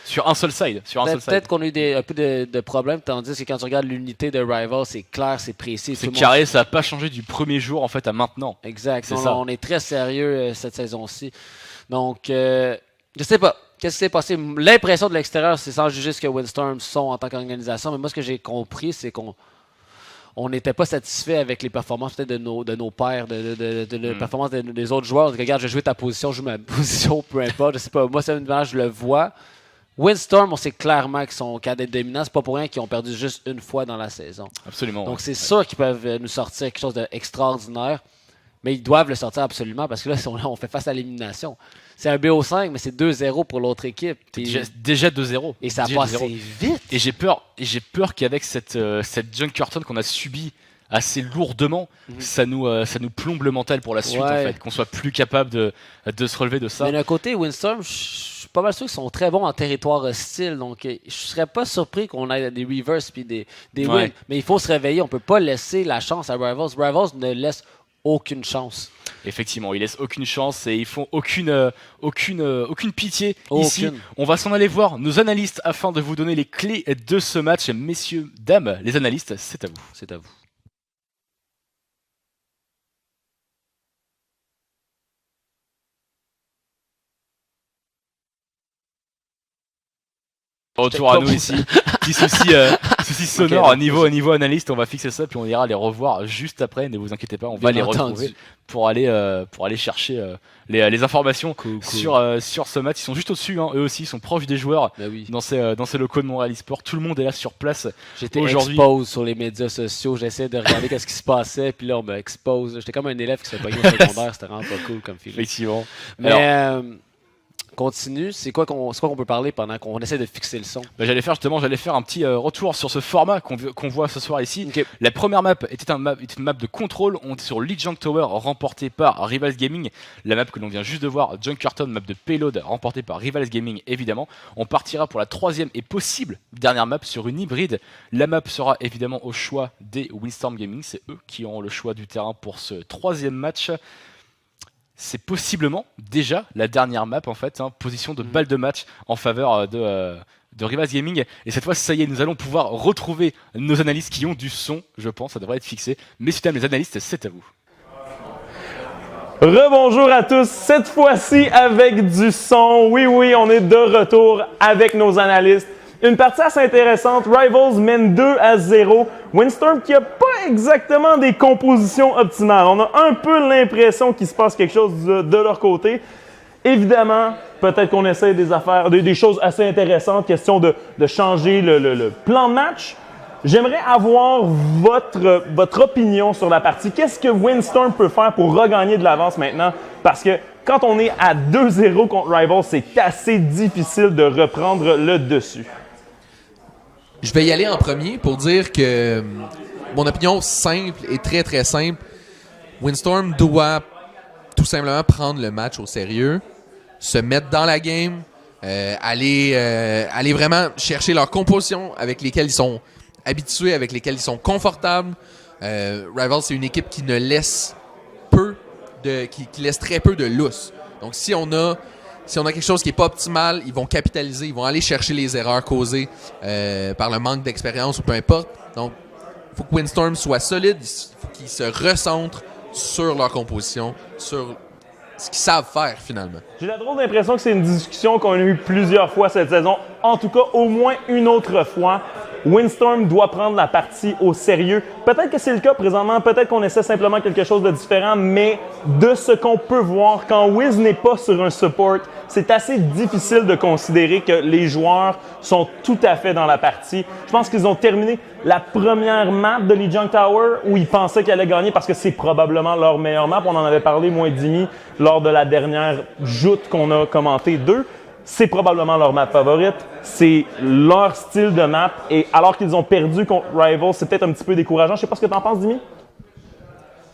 sur un seul side. Peut-être qu'on a eu un peu de problèmes. Tandis que quand tu regardes l'unité de Rival, c'est clair, c'est précis. C'est carré, ça n'a pas changé du premier jour en fait à maintenant. Exact. On est très sérieux cette saison-ci. Donc, je sais pas. Qu'est-ce qui s'est passé? L'impression de l'extérieur, c'est sans juger ce que Windstorm sont en tant qu'organisation, mais moi, ce que j'ai compris, c'est qu'on n'était pas satisfait avec les performances peut-être de nos pairs, de la performance des autres joueurs. Regarde, je vais jouer ta position, je joue ma position, peu importe. Je sais pas. Moi, c'est une manière, je le vois. Windstorm, on sait clairement qu'ils sont cadets dominants. C'est pas pour rien qu'ils ont perdu juste une fois dans la saison. Absolument. Donc, c'est sûr qu'ils peuvent nous sortir quelque chose d'extraordinaire. Mais ils doivent le sortir absolument parce que là, on fait face à l'élimination. C'est un BO5, mais c'est 2-0 pour l'autre équipe. Déjà 2-0. Et ça a passé vite. Et j'ai peur qu'avec cette Junkertown qu'on a subie assez lourdement, ça nous plombe le mental pour la suite, en fait, qu'on soit plus capable de se relever de ça. Mais d'un côté, Windstorm, je suis pas mal sûr qu'ils sont très bons en territoire hostile, donc je serais pas surpris qu'on ait des reverse puis des wins. Mais il faut se réveiller, on peut pas laisser la chance à Rivals. Rivals ne laisse aucune chance. Effectivement, ils laissent aucune chance et ils font aucune pitié ici. On va s'en aller voir nos analystes afin de vous donner les clés de ce match. Messieurs, dames, les analystes, c'est à vous. C'est à vous. Retour à nous ici. Petit souci sonore niveau analyste. On va fixer ça puis on ira les revoir juste après. Ne vous inquiétez pas, on va les retrouver pour aller chercher les informations sur ce match. Ils sont juste au-dessus, hein. Eux aussi, ils sont proches des joueurs dans ces locaux de Montréal eSport. Tout le monde est là sur place. J'étais expose sur les médias sociaux. J'essayais de regarder ce qui se passait. Puis là, on m'expose. J'étais comme un élève qui s'est pogné au secondaire. C'était vraiment pas cool comme feeling. Effectivement. Mais continue, c'est quoi qu'on peut parler pendant qu'on essaie de fixer le son? J'allais faire un petit retour sur ce format qu'on voit ce soir ici. Okay. La première map était une map de contrôle. On était sur Legion Tower, remportée par Rivals Gaming. La map que l'on vient juste de voir, Junkerton, map de payload, remportée par Rivals Gaming, évidemment. On partira pour la troisième et possible dernière map sur une hybride. La map sera évidemment au choix des Windstorm Gaming. C'est eux qui auront le choix du terrain pour ce troisième match. C'est possiblement déjà la dernière map, en fait, hein, position de balle de match en faveur de Rivals Gaming. Et cette fois, ça y est, nous allons pouvoir retrouver nos analystes qui ont du son, je pense, ça devrait être fixé. Messieurs, dames, les analystes, c'est à vous. Rebonjour à tous, cette fois-ci avec du son. Oui, on est de retour avec nos analystes. Une partie assez intéressante. Rivals mène 2-0. Windstorm qui n'a pas exactement des compositions optimales. On a un peu l'impression qu'il se passe quelque chose de leur côté. Évidemment, peut-être qu'on essaie des choses assez intéressantes. Question de changer le plan de match. J'aimerais avoir votre opinion sur la partie. Qu'est-ce que Windstorm peut faire pour regagner de l'avance maintenant? Parce que quand on est à 2-0 contre Rivals, c'est assez difficile de reprendre le dessus. Je vais y aller en premier pour dire que mon opinion simple et très très simple, Windstorm doit tout simplement prendre le match au sérieux, se mettre dans la game, aller vraiment chercher leur composition avec lesquelles ils sont habitués, avec lesquelles ils sont confortables. Rivals, c'est une équipe qui ne laisse qui laisse très peu de lousse. Donc si on a quelque chose qui n'est pas optimal, ils vont capitaliser, ils vont aller chercher les erreurs causées par le manque d'expérience ou peu importe. Donc, il faut que Windstorm soit solide, il faut qu'ils se recentrent sur leur composition, sur ce qu'ils savent faire finalement. J'ai la drôle d'impression que c'est une discussion qu'on a eue plusieurs fois cette saison. En tout cas, au moins une autre fois. Windstorm doit prendre la partie au sérieux. Peut-être que c'est le cas présentement, peut-être qu'on essaie simplement quelque chose de différent, mais de ce qu'on peut voir, quand Wiz n'est pas sur un support, c'est assez difficile de considérer que les joueurs sont tout à fait dans la partie. Je pense qu'ils ont terminé la première map de Legion Tower où ils pensaient qu'ils allaient gagner parce que c'est probablement leur meilleure map. On en avait parlé, moi et Dimi, lors de la dernière joute qu'on a commenté d'eux. C'est probablement leur map favorite, c'est leur style de map, et alors qu'ils ont perdu contre Rivals, c'est peut-être un petit peu décourageant. Je sais pas ce que tu en penses, Dimi?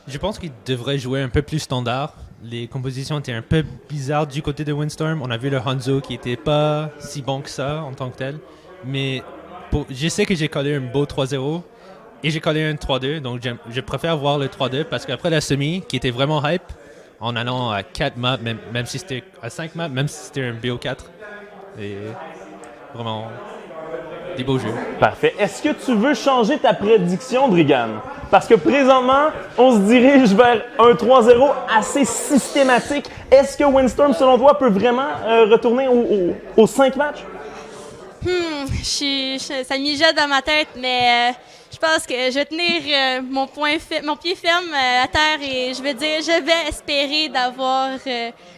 Je pense qu'ils devraient jouer un peu plus standard. Les compositions étaient un peu bizarres du côté de Windstorm. On a vu le Hanzo qui était pas si bon que ça en tant que tel. Mais je sais que j'ai collé un beau 3-0 et j'ai collé un 3-2, donc je préfère voir le 3-2 parce qu'après la semi, qui était vraiment hype, en allant à 4 maps, même si c'était à 5 maps, même si c'était un BO4. Et vraiment, des beaux jeux. Parfait. Est-ce que tu veux changer ta prédiction, Drigan? Parce que présentement, on se dirige vers un 3-0 assez systématique. Est-ce que Windstorm, selon toi, peut vraiment retourner aux 5 matchs? Ça mijote dans ma tête, mais je pense que je vais tenir mon pied ferme à terre et je vais espérer d'avoir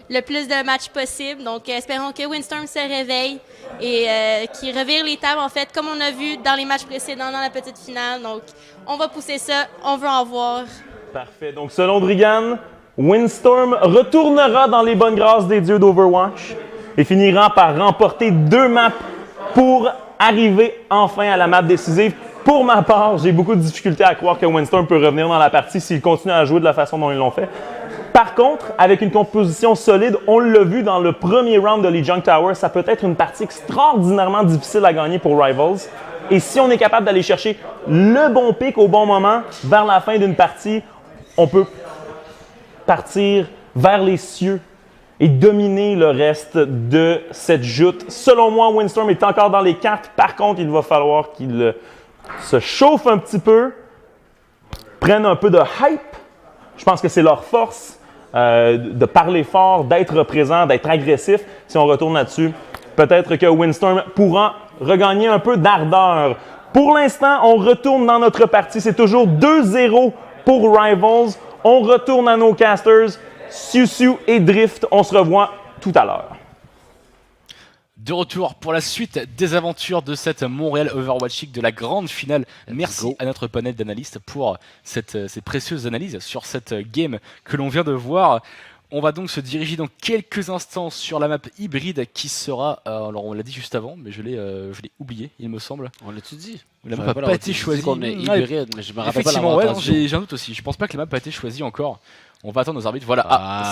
le plus de matchs possible. Donc, espérons que Windstorm se réveille et qu'il revire les tables, en fait, comme on a vu dans les matchs précédents, dans la petite finale. Donc, on va pousser ça, on veut en voir. Parfait. Donc, selon Drigan, Windstorm retournera dans les bonnes grâces des dieux d'Overwatch et finira par remporter 2 maps pour arriver enfin à la map décisive. Pour ma part, j'ai beaucoup de difficultés à croire que Windstorm peut revenir dans la partie s'ils continuent à jouer de la façon dont ils l'ont fait. Par contre, avec une composition solide, on l'a vu dans le premier round de Lijiang Tower, ça peut être une partie extraordinairement difficile à gagner pour Rivals. Et si on est capable d'aller chercher le bon pic au bon moment, vers la fin d'une partie, on peut partir vers les cieux et dominer le reste de cette joute. Selon moi, Windstorm est encore dans les cartes. Par contre, il va falloir qu'il se chauffe un petit peu, prennent un peu de hype. Je pense que c'est leur force de parler fort, d'être présent, d'être agressif. Si on retourne là-dessus, peut-être que Windstorm pourra regagner un peu d'ardeur. Pour l'instant, on retourne dans notre partie. C'est toujours 2-0 pour Rivals. On retourne à nos casters. Siu et Drift, on se revoit tout à l'heure. De retour pour la suite des aventures de cette Montréal Overwatch League, de la grande finale. Merci à notre panel d'analystes pour ces précieuses analyses sur cette game que l'on vient de voir. On va donc se diriger dans quelques instants sur la map hybride qui sera, alors on l'a dit juste avant, mais je l'ai oublié, il me semble. On l'a-tu dit? La map n'a pas été choisie. On est hybride, mais je me rappelle pas l'avoir l'avoir entendu. J'ai un doute aussi, je pense pas que la map a été choisie encore. On va attendre nos arbitres. Voilà,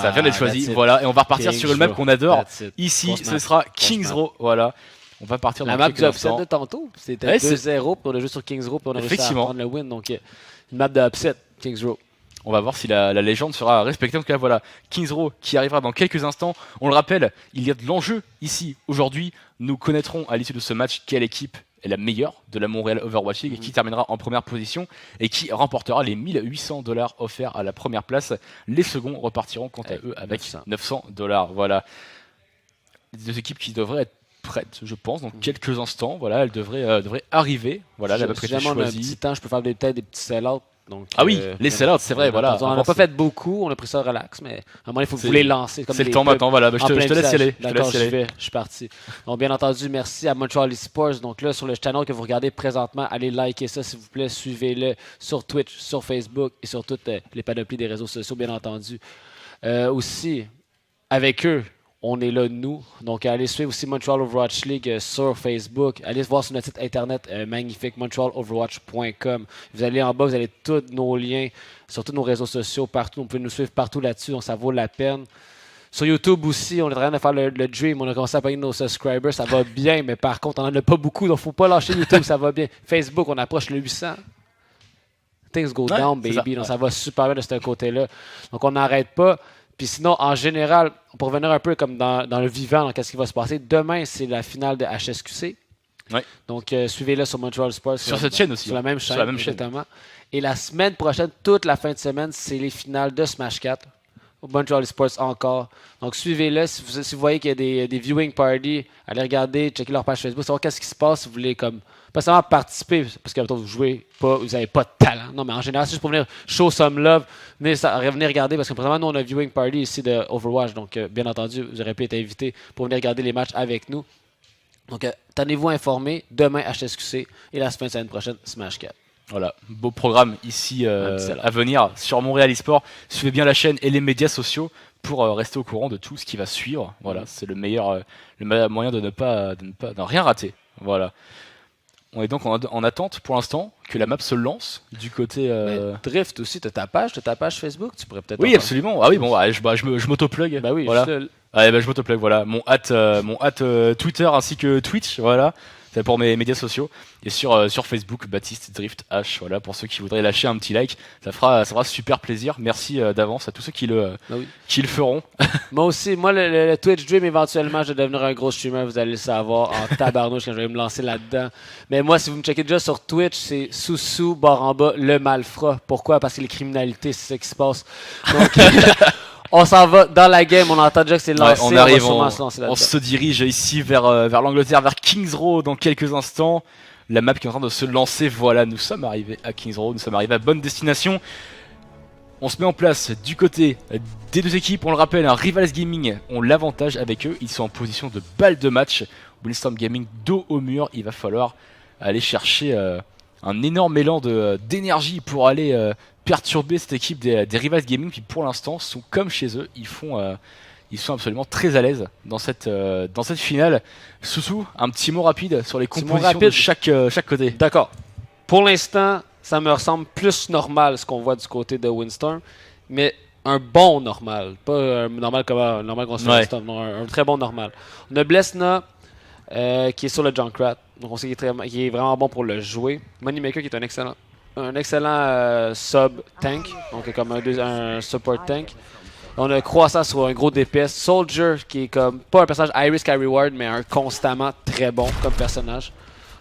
ça vient d'être choisi. Voilà, et on va repartir sur une map qu'on adore. Ici, ce sera Kings Row. Voilà, on va partir dans quelques instants. La map de upset de tantôt, c'était 2-0, puis on a joué sur Kings Row, puis on a réussi à prendre le win. Donc, une map de upset, Kings Row. On va voir si la légende sera respectée. En tout cas, voilà, Kings Row qui arrivera dans quelques instants. On le rappelle, il y a de l'enjeu ici. Aujourd'hui, nous connaîtrons à l'issue de ce match quelle équipe est la meilleure de la Montréal Overwatch League et qui terminera en première position et qui remportera les $1 800 offerts à la première place. Les seconds repartiront quant à eux avec $900. Voilà. Les deux équipes qui devraient être prêtes, je pense, dans quelques instants. Voilà, elles devraient arriver. Voilà, la map est choisie. Un petit temps, je peux faire peut-être des petits sell-outs. Donc, oui, les sell-outs, c'est vrai, voilà. On n'a pas fait beaucoup, on a pris ça relax, mais à un moment, il faut que vous les lancez. C'est le temps maintenant, voilà. Je te laisse y aller. D'accord, je suis parti. Donc, bien entendu, merci à Montreal Esports. Donc là, sur le channel que vous regardez présentement, allez liker ça, s'il vous plaît. Suivez-le sur Twitch, sur Facebook et sur toutes les panoplies des réseaux sociaux, bien entendu. Aussi, avec eux, on est là, nous. Donc, allez suivre aussi Montreal Overwatch League sur Facebook. Allez voir sur notre site internet magnifique, montrealoverwatch.com. Vous allez en bas, vous avez tous nos liens sur tous nos réseaux sociaux, partout. Vous pouvez nous suivre partout là-dessus, donc ça vaut la peine. Sur YouTube aussi, on est en train de faire le Dream. On a commencé à payer nos subscribers, ça va bien, mais par contre, on n'en a pas beaucoup, donc il ne faut pas lâcher YouTube, ça va bien. Facebook, on approche le 800. Things go down, baby. Donc, ça va super bien de ce côté-là. Donc, on n'arrête pas. Puis sinon, en général, pour revenir un peu comme dans le vivant, qu'est-ce qui va se passer, demain, c'est la finale de HSQC. Ouais. Donc, suivez-le sur Montreal Sports. Sur cette chaîne aussi. Sur la même chaîne, exactement. Et la semaine prochaine, toute la fin de semaine, c'est les finales de Smash 4. Au Montreal Sports encore. Donc, suivez-le. Si vous voyez qu'il y a des viewing parties, allez regarder, checker leur page Facebook, savoir qu'est-ce qui se passe, si vous voulez comme... Pas seulement participer, parce que vous jouez pas, vous n'avez pas de talent. Non, mais en général, c'est juste pour venir show some love, venir regarder, parce que présentement, nous, on a un viewing party ici de Overwatch, donc bien entendu, vous aurez pu être invité pour venir regarder les matchs avec nous. Donc, tenez-vous informés, demain HSQC et la semaine prochaine, Smash 4. Voilà, beau programme ici à venir sur Montréal eSport. Suivez bien la chaîne et les médias sociaux pour rester au courant de tout ce qui va suivre. Voilà, c'est le meilleur moyen de ne rien rater. Voilà. On est donc en attente pour l'instant que la map se lance du côté. Drift aussi, tu as ta page Facebook, tu pourrais peut-être. Oui, absolument. Ah oui, bon, je m'auto-plug. Bah oui, voilà. je m'auto-plug, voilà. Mon Twitter ainsi que Twitch, voilà. C'est pour mes médias sociaux. Et sur Facebook, Baptiste Drift H, voilà, pour ceux qui voudraient lâcher un petit like, ça fera super plaisir. Merci d'avance à tous ceux qui le feront. Moi aussi, le Twitch Dream, éventuellement, je vais devenir un gros streamer, vous allez le savoir en tabarnouche quand je vais me lancer là-dedans. Mais moi, si vous me checkez déjà sur Twitch, c'est sous barre en bas, le malfrat. Pourquoi? Parce que les criminalités, c'est ça qui se passe. Donc, on s'en va dans la game, on entend déjà que c'est lancé. On arrive, on se dirige ici vers l'Angleterre, vers Kings Row dans quelques instants. La map qui est en train de se lancer, voilà, nous sommes arrivés à Kings Row, nous sommes arrivés à bonne destination. On se met en place du côté des deux équipes, on le rappelle, Rivals Gaming ont l'avantage avec eux, ils sont en position de balle de match. Windstorm Gaming dos au mur, il va falloir aller chercher un énorme élan d'énergie pour aller perturber cette équipe des Rivals Gaming qui pour l'instant sont comme chez eux, ils sont absolument très à l'aise dans cette finale. Soussou, un petit mot rapide sur les compositions de chaque côté. D'accord. Pour l'instant, ça me ressemble plus normal ce qu'on voit du côté de Windstorm, mais un bon normal. Pas un normal comme un normal qu'on se fait Windstorm, non, un très bon normal. On a Blesna qui est sur le Junkrat, donc on sait qu'il est vraiment bon pour le jouer. Moneymaker qui est un excellent sub-tank, donc comme un support tank. On a Croissant sur un gros DPS. Soldier qui est comme, pas un personnage high risk, high reward, mais un constamment très bon comme personnage.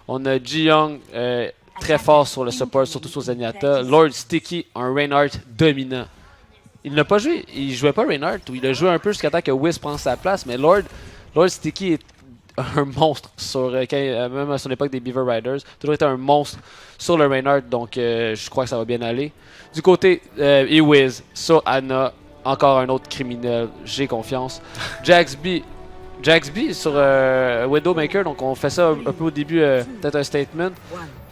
On a Ji-Young très fort sur le support, surtout sur Zenyatta. Lord Sticky, un Reinhardt dominant. Il n'a pas joué, il jouait pas Reinhardt, ou il a joué un peu jusqu'à temps que Wiz prenne sa place, mais Lord Sticky est un monstre, même à son époque des Beaver Riders. Toujours été un monstre sur le Reinhardt, donc je crois que ça va bien aller. Du côté Wiz, sur Ana, encore un autre criminel, j'ai confiance. Jaxby sur Widowmaker, donc on fait ça un peu au début, peut-être un statement.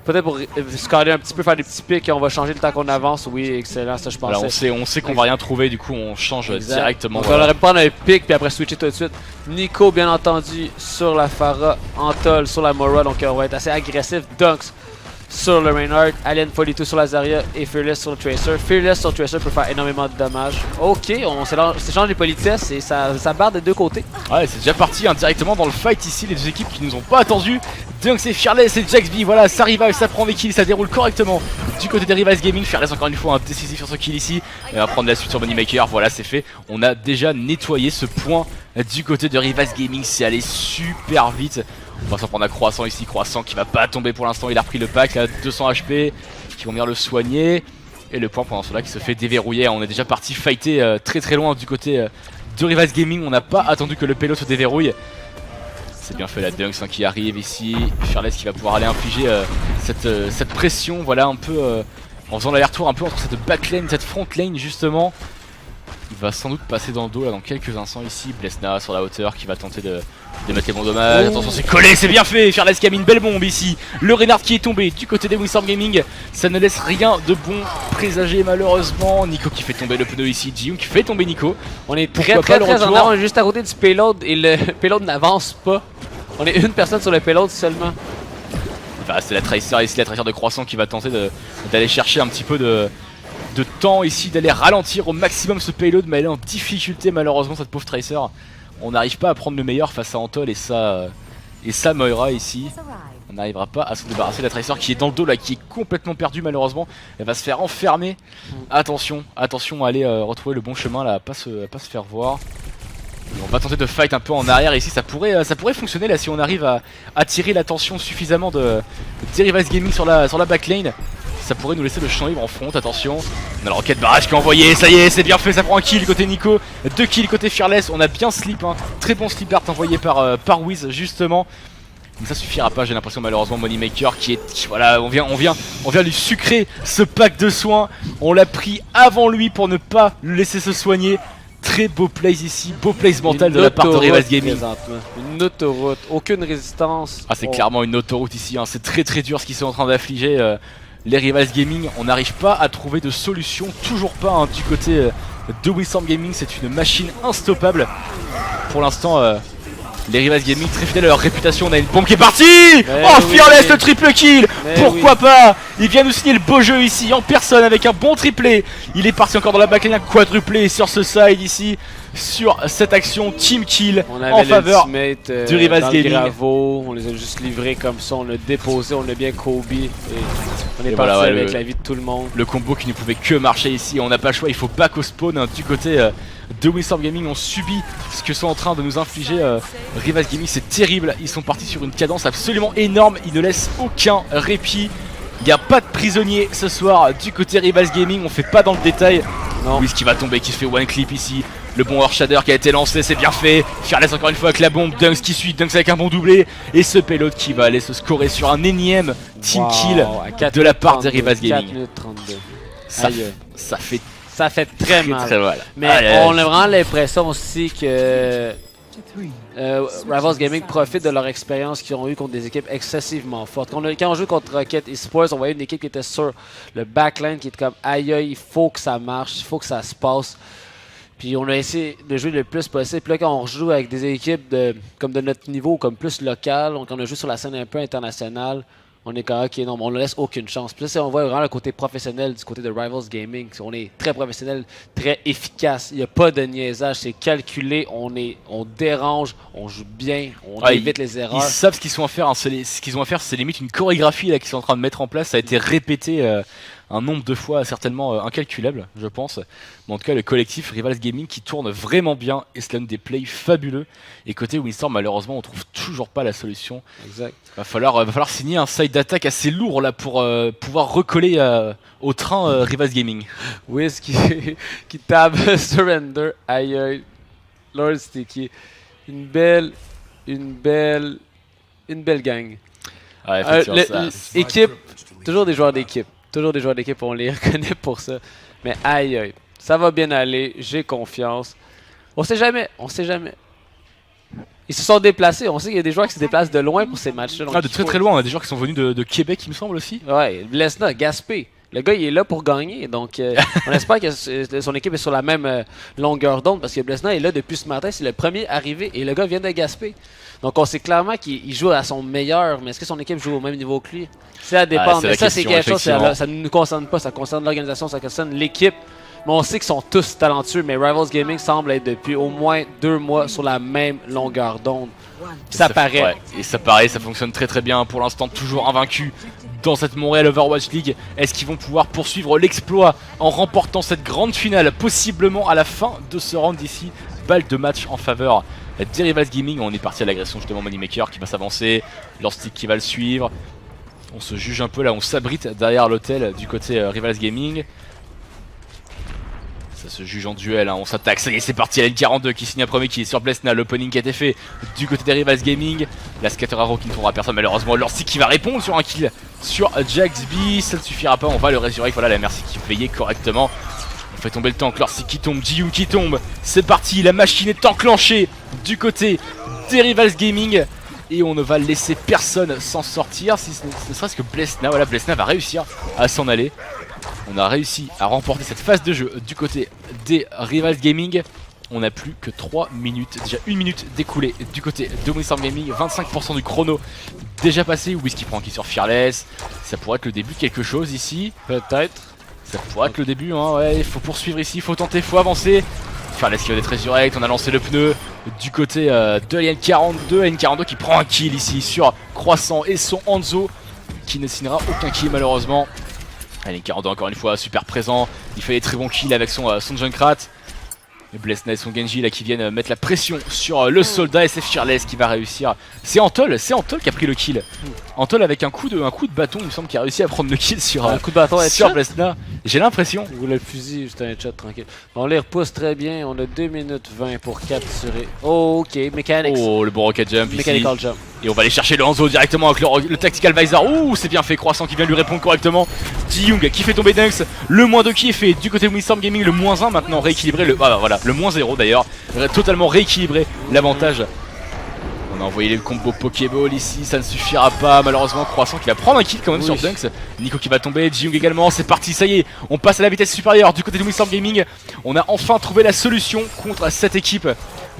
Peut-être pour scaler un petit peu, faire des petits pics et on va changer le temps qu'on avance. Oui, excellent, ça je pensais. Voilà, on sait qu'on va rien trouver, du coup on change directement. Donc on aurait pu prendre un pic puis après switcher tout de suite. Nico, bien entendu, sur la Pharah, Antol sur la Mora, donc on va être assez agressif. Dunks sur le Reinhardt, Alien 42 sur la Zarya et Fearless sur le Tracer. Fearless sur le Tracer peut faire énormément de dommages. Ok, on s'échange les politesses et ça barre des deux côtés. Ouais, c'est déjà parti directement dans le fight ici, les deux équipes qui nous ont pas attendu. Dunks c'est Fearless et Jaxby, voilà, ça rival, ça prend des kills, ça déroule correctement du côté des Rivals Gaming. Fearless encore une fois un décisif sur ce kill ici, et on va prendre la suite sur Moneymaker, voilà c'est fait. On a déjà nettoyé ce point du côté de Rivals Gaming, c'est allé super vite. On va s'en prendre à Croissant ici, Croissant qui va pas tomber pour l'instant, il a repris le pack à 200 HP, qui vont venir le soigner. Et le point pendant cela qui se fait déverrouiller, on est déjà parti fighter très très loin du côté de Rivals Gaming, on n'a pas attendu que le payload se déverrouille. C'est bien fait la Dunks qui arrive ici, Fearless qui va pouvoir aller infliger cette pression, voilà un peu en faisant l'aller-retour un peu entre cette backlane et cette frontlane justement. Il va sans doute passer dans le dos là dans quelques instants ici, Blesna sur la hauteur qui va tenter de mettre les bons dommages. Attention c'est collé, c'est bien fait, Fearless qui a mis une belle bombe ici. Le Reinhardt qui est tombé du côté des Windstorm Gaming, ça ne laisse rien de bon présager malheureusement. Nico qui fait tomber le pneu ici, Ji-Young qui fait tomber Nico. On est très en avant, juste à côté du payload et le payload n'avance pas. On est une personne sur le payload seulement. Enfin, c'est la Tracer ici, la Tracer de Croissant qui va tenter d'aller chercher un petit peu de temps ici, d'aller ralentir au maximum ce payload, mais elle est en difficulté malheureusement cette pauvre Tracer. On n'arrive pas à prendre le meilleur face à Antol et ça Moira ici. On n'arrivera pas à se débarrasser de la Tracer qui est dans le dos là, qui est complètement perdue malheureusement. Elle va se faire enfermer. Attention à aller retrouver le bon chemin là, à pas se faire voir. On va tenter de fight un peu en arrière ici, ça pourrait fonctionner là si on arrive à attirer l'attention suffisamment de Rivals Gaming sur la backlane. Ça pourrait nous laisser le champ libre en front, attention. On a la roquette barrage qui est envoyée, ça y est, c'est bien fait, ça prend un kill côté Nico, 2 kills côté Fearless, on a bien slip, hein. Très bon slip dart envoyé par Wiz justement. Mais ça suffira pas, j'ai l'impression malheureusement Moneymaker voilà, on vient lui sucrer ce pack de soins. On l'a pris avant lui pour ne pas le laisser se soigner. Très beau plays ici, beau plays mental de la part de Rivals Gaming. Une autoroute, aucune résistance. Ah c'est clairement une autoroute ici, hein. C'est très très dur ce qu'ils sont en train d'affliger les Rivals Gaming. On n'arrive pas à trouver de solution, toujours pas hein, du côté de Windstorm Gaming, c'est une machine instoppable. Pour l'instant les Rivals Gaming très fidèles à leur réputation, on a une bombe qui est partie. Fearless le triple kill. Pourquoi pas. Il vient nous signer le beau jeu ici en personne avec un bon triplé. Il est parti encore dans la backline, un quadruplé sur ce side ici. Sur cette action team kill en faveur du Rivals Gaming. On les a juste livrés comme ça, on l'a déposé, on l'a bien Kobe et on est parti avec la vie de tout le monde. Le combo qui ne pouvait que marcher ici, on n'a pas le choix, il faut back au spawn hein, du côté de Windstorm Gaming. On subit ce que sont en train de nous infliger Rivals Gaming, c'est terrible. Ils sont partis sur une cadence absolument énorme, ils ne laissent aucun répit. Il n'y a pas de prisonnier ce soir du côté Rivals Gaming, on fait pas dans le détail. Wiz qui va tomber, qui fait one clip ici. Le bon Earthshader qui a été lancé, c'est bien fait. Fearless encore une fois avec la bombe, Dunks qui suit, Dunks avec un bon doublé. Et ce payload qui va aller se scorer sur un énième team kill de la part des Rivals Gaming. Ça fait très mal. Mais on a vraiment l'impression aussi que Rivals Gaming profite de leur expérience qu'ils ont eu contre des équipes excessivement fortes. Quand on joue contre Rocket Esports, on voyait une équipe qui était sur le backline, qui était comme aïe aïe, il faut que ça marche, il faut que ça se passe. Puis on a essayé de jouer le plus possible. Puis là, quand on joue avec des équipes comme de notre niveau, comme plus local, donc on a joué sur la scène un peu internationale, on est comme, ok, non, mais on ne laisse aucune chance. Puis là, on voit vraiment le côté professionnel du côté de Rivals Gaming. On est très professionnel, très efficace. Il n'y a pas de niaisage, c'est calculé, on dérange, on joue bien, on évite les erreurs. Ils savent ce qu'ils sont à faire. Hein. Ce qu'ils ont à faire, c'est limite une chorégraphie là qu'ils sont en train de mettre en place. Ça a été répété un nombre de fois certainement incalculable, je pense. Mais en tout cas, le collectif Rivals Gaming qui tourne vraiment bien et cela donne des plays fabuleux. Et côté Windstorm, malheureusement, on trouve toujours pas la solution. Exact. Va falloir signer un side d'attaque assez lourd là pour pouvoir recoller au train Rivals Gaming. Wiz qui tape Surrender. Aïe aïe. Lord Sticky. Une belle gang. Ouais, effectivement, équipe, toujours des joueurs d'équipe. Toujours des joueurs d'équipe, on les reconnaît pour ça. Mais aïe aïe, ça va bien aller, j'ai confiance. On sait jamais. Ils se sont déplacés, on sait qu'il y a des joueurs qui se déplacent de loin pour ces matchs-là. De très très loin, on a des joueurs qui sont venus de Québec, il me semble aussi. Ouais, Blesna, Gaspé. Le gars, il est là pour gagner, donc on espère que son équipe est sur la même longueur d'onde, parce que Blesna est là depuis ce matin, c'est le premier arrivé, et le gars vient de Gaspé. Donc on sait clairement qu'il joue à son meilleur, mais est-ce que son équipe joue au même niveau que lui? C'est à dépendre, mais ça c'est quelque chose, ça ne nous concerne pas, ça concerne l'organisation, ça concerne l'équipe. Mais on sait qu'ils sont tous talentueux, mais Rivals Gaming semble être depuis au moins 2 mois sur la même longueur d'onde. Ça paraît. Ouais, et ça paraît, ça fonctionne très très bien. Pour l'instant, toujours invaincu dans cette Montréal Overwatch League. Est-ce qu'ils vont pouvoir poursuivre l'exploit en remportant cette grande finale, possiblement à la fin de ce round d'ici? Balle de match en faveur des Rivals Gaming. On est parti à l'agression justement, Moneymaker qui va s'avancer, Lordstick qui va le suivre. On se juge un peu là, on s'abrite derrière l'hôtel du côté Rivals Gaming. Ça se juge en duel, hein. On s'attaque, ça y est c'est parti, la N42 qui signe un premier qui est sur Blesna, l'opening qui a été fait du côté des Rivals Gaming. La Scatter Arrow qui ne trouvera personne malheureusement, Lordstick qui va répondre sur un kill sur Jaxby, ça ne suffira pas, on va le résurrecter, voilà la Mercy qui veillait correctement. On fait tomber le tank, Lordstick qui tombe, Ji-Yoon qui tombe, c'est parti, la machine est enclenchée du côté des Rivals Gaming. Et on ne va laisser personne s'en sortir, si ce ne serait-ce que Blesna, voilà Blesna va réussir à s'en aller. On a réussi à remporter cette phase de jeu du côté des Rivals Gaming. On n'a plus que 3 minutes, déjà 1 minute d'écoulée du côté de Windstorm Gaming. 25% du chrono déjà passé. Whisky prend qui sur Fearless. Ça pourrait être le début de quelque chose ici. Peut-être. Ça pourrait être le début, hein. Ouais, il faut poursuivre ici, il faut tenter, il faut avancer. Fearless qui va être résurrect, on a lancé le pneu du côté de N42. N42 qui prend un kill ici sur Croissant et son Hanzo qui ne signera aucun kill malheureusement. Allez, N42 encore une fois super présent, il fait des très bons kills avec son Junkrat. Blesna et son Genji là qui viennent mettre la pression sur le soldat et c'est Fearless qui va réussir. C'est Antol qui a pris le kill. Antol avec un coup de bâton, il me semble qu'il a réussi à prendre le kill sur, un coup de bâton sur Blesna. J'ai l'impression. Vous le fusil, juste un headshot tranquille. On les repousse très bien, on a 2 minutes 20 pour capturer. Oh, ok, Mechanics. Oh, le bon rocket jump Mechanical ici. jump. Et on va aller chercher le Hanzo directement avec le Tactical Visor. Ouh, c'est bien fait, Croissant qui vient lui répondre correctement. Ji-Young qui fait tomber Dunks. Le moins 2 qui est fait du côté de Windstorm Gaming. Le moins 1 maintenant rééquilibré. Voilà, le moins 0 d'ailleurs. Totalement rééquilibré l'avantage. On a envoyé le combo Pokéball ici, ça ne suffira pas. Malheureusement, Croissant qui va prendre un kill quand même sur Dunks. Nico qui va tomber, Ji-Young également. C'est parti, ça y est. On passe à la vitesse supérieure du côté de Windstorm Gaming. On a enfin trouvé la solution contre cette équipe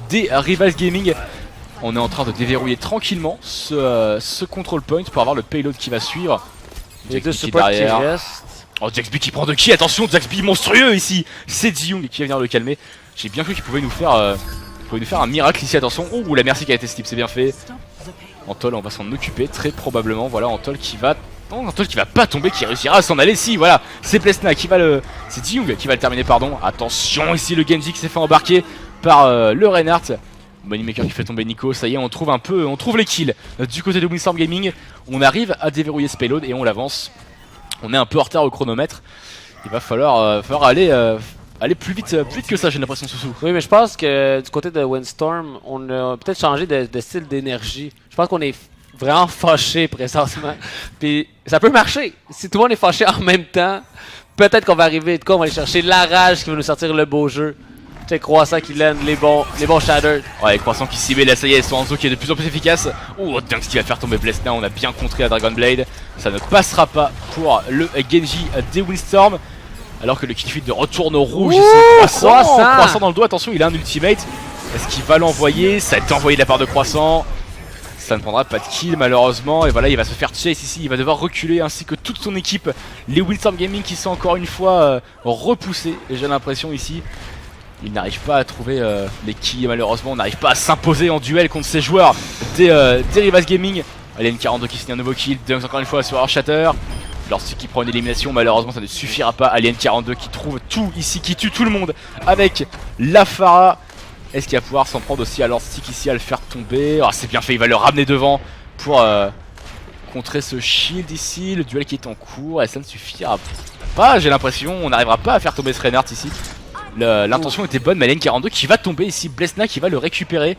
des Rivals Gaming. On est en train de déverrouiller tranquillement ce control point pour avoir le payload qui va suivre. Les deux supports qui restent. Oh, Jaxby qui prend de qui? Attention, Jaxby monstrueux ici. C'est Ji-Young qui va venir le calmer. J'ai bien cru qu'il pouvait nous faire un miracle ici. Attention. Oh, la Mercy qui a été slip, c'est bien fait. Antol, on va s'en occuper très probablement. Voilà, Antol qui va pas tomber, qui réussira à s'en aller. Si, voilà, c'est Blesna qui va c'est Ji-Young qui va le terminer, pardon. Attention ici, le Genji qui s'est fait embarquer par le Reinhardt. Moneymaker qui fait tomber Nico, ça y est, on trouve les kills du côté de Windstorm Gaming. On arrive à déverrouiller ce payload et on l'avance. On est un peu en retard au chronomètre. Il va falloir aller plus vite que ça, j'ai l'impression, Soussou. Oui, mais je pense que du côté de Windstorm, on a peut-être changé de style d'énergie. Je pense qu'on est vraiment fâché présentement. Puis ça peut marcher. Si tout le monde est fâché en même temps, peut-être qu'on va arriver. De quoi on va aller chercher la rage qui va nous sortir le beau jeu. C'est Croissant qui lène les bons Shattered. Ouais, Croissant qui cible, là ça y est, son Hanzo qui est de plus en plus efficace. Oh, Dunks qui va faire tomber Blesna, on a bien contré à Dragon Blade. Ça ne passera pas pour le Genji des Windstorm. Alors que le killfeed de retourne au rouge ici. Croissant dans le dos, attention, il a un ultimate. Est-ce qu'il va l'envoyer? Ça a été envoyé de la part de Croissant. Ça ne prendra pas de kill malheureusement, et voilà, il va se faire chase ici, il va devoir reculer ainsi que toute son équipe. Les Windstorm Gaming qui sont encore une fois repoussés, et j'ai l'impression ici, ils n'arrivent pas à trouver les kills malheureusement, on n'arrive pas à s'imposer en duel contre ces joueurs des Rivals Gaming. Alien 42 qui signe un nouveau kill, Dunks encore une fois sur Earthshatter. Lorsqu'il prend une élimination, malheureusement ça ne suffira pas. Alien 42 qui trouve tout ici, qui tue tout le monde avec la Pharah. Est-ce qu'il va pouvoir s'en prendre aussi à Lordstick ici, à le faire tomber? Oh, c'est bien fait, il va le ramener devant pour contrer ce shield ici. Le duel qui est en cours, et ça ne suffira pas, j'ai l'impression. On n'arrivera pas à faire tomber ce Reinhardt ici. L'intention était bonne, mais Alien 42 qui va tomber ici. Blesna qui va le récupérer.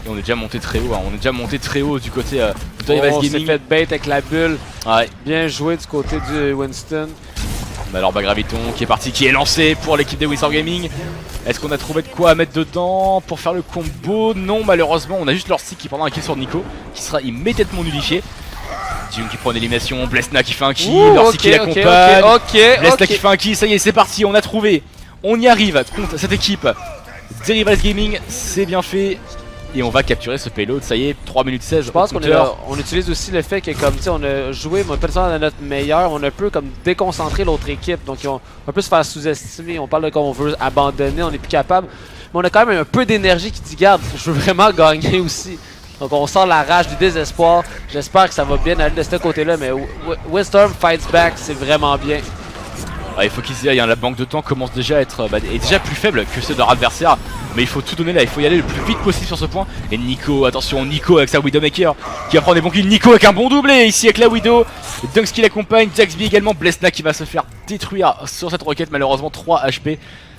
Et on est déjà monté très haut, hein. On est déjà monté très haut du côté de Rivals Gaming. On s'est fait bait avec la bulle. Ouais. Bien joué du côté du Winston. Alors Graviton qui est parti, qui est lancé pour l'équipe des Windstorm Gaming. Est-ce qu'on a trouvé de quoi à mettre dedans pour faire le combo? Non, malheureusement, on a juste leur stick qui prendra un kill sur Nico, qui sera immédiatement nullifié. Jim qui prend une élimination, Blesna qui fait un kill, leur stick qui l'accompagne. Blesna qui fait un kill, ça y est, c'est parti, on a trouvé. On y arrive contre cette équipe des Rivals Gaming, c'est bien fait. Et on va capturer ce payload, ça y est, 3 minutes 16. Je pense qu'on utilise aussi le fait que comme tu sais, on a joué personne à notre meilleur, on a un peu comme déconcentré l'autre équipe, donc on peut se faire sous-estimer, on parle de qu'on veut abandonner, on n'est plus capable, mais on a quand même un peu d'énergie qui dit garde, je veux vraiment gagner aussi. Donc on sort la rage du désespoir, j'espère que ça va bien aller de ce côté-là, mais Windstorm fights back, c'est vraiment bien. Ouais, il faut qu'ils y aillent, hein. La banque de temps commence déjà à être est déjà plus faible que ceux de leur adversaire. Mais il faut tout donner là, il faut y aller le plus vite possible sur ce point. Et Nico, attention, Nico avec sa Widowmaker qui va prendre des bons kills. Nico avec un bon doublé ici avec la Widow. Dunks qui l'accompagne, Jaxby également. Blesna qui va se faire détruire sur cette roquette, malheureusement 3 HP.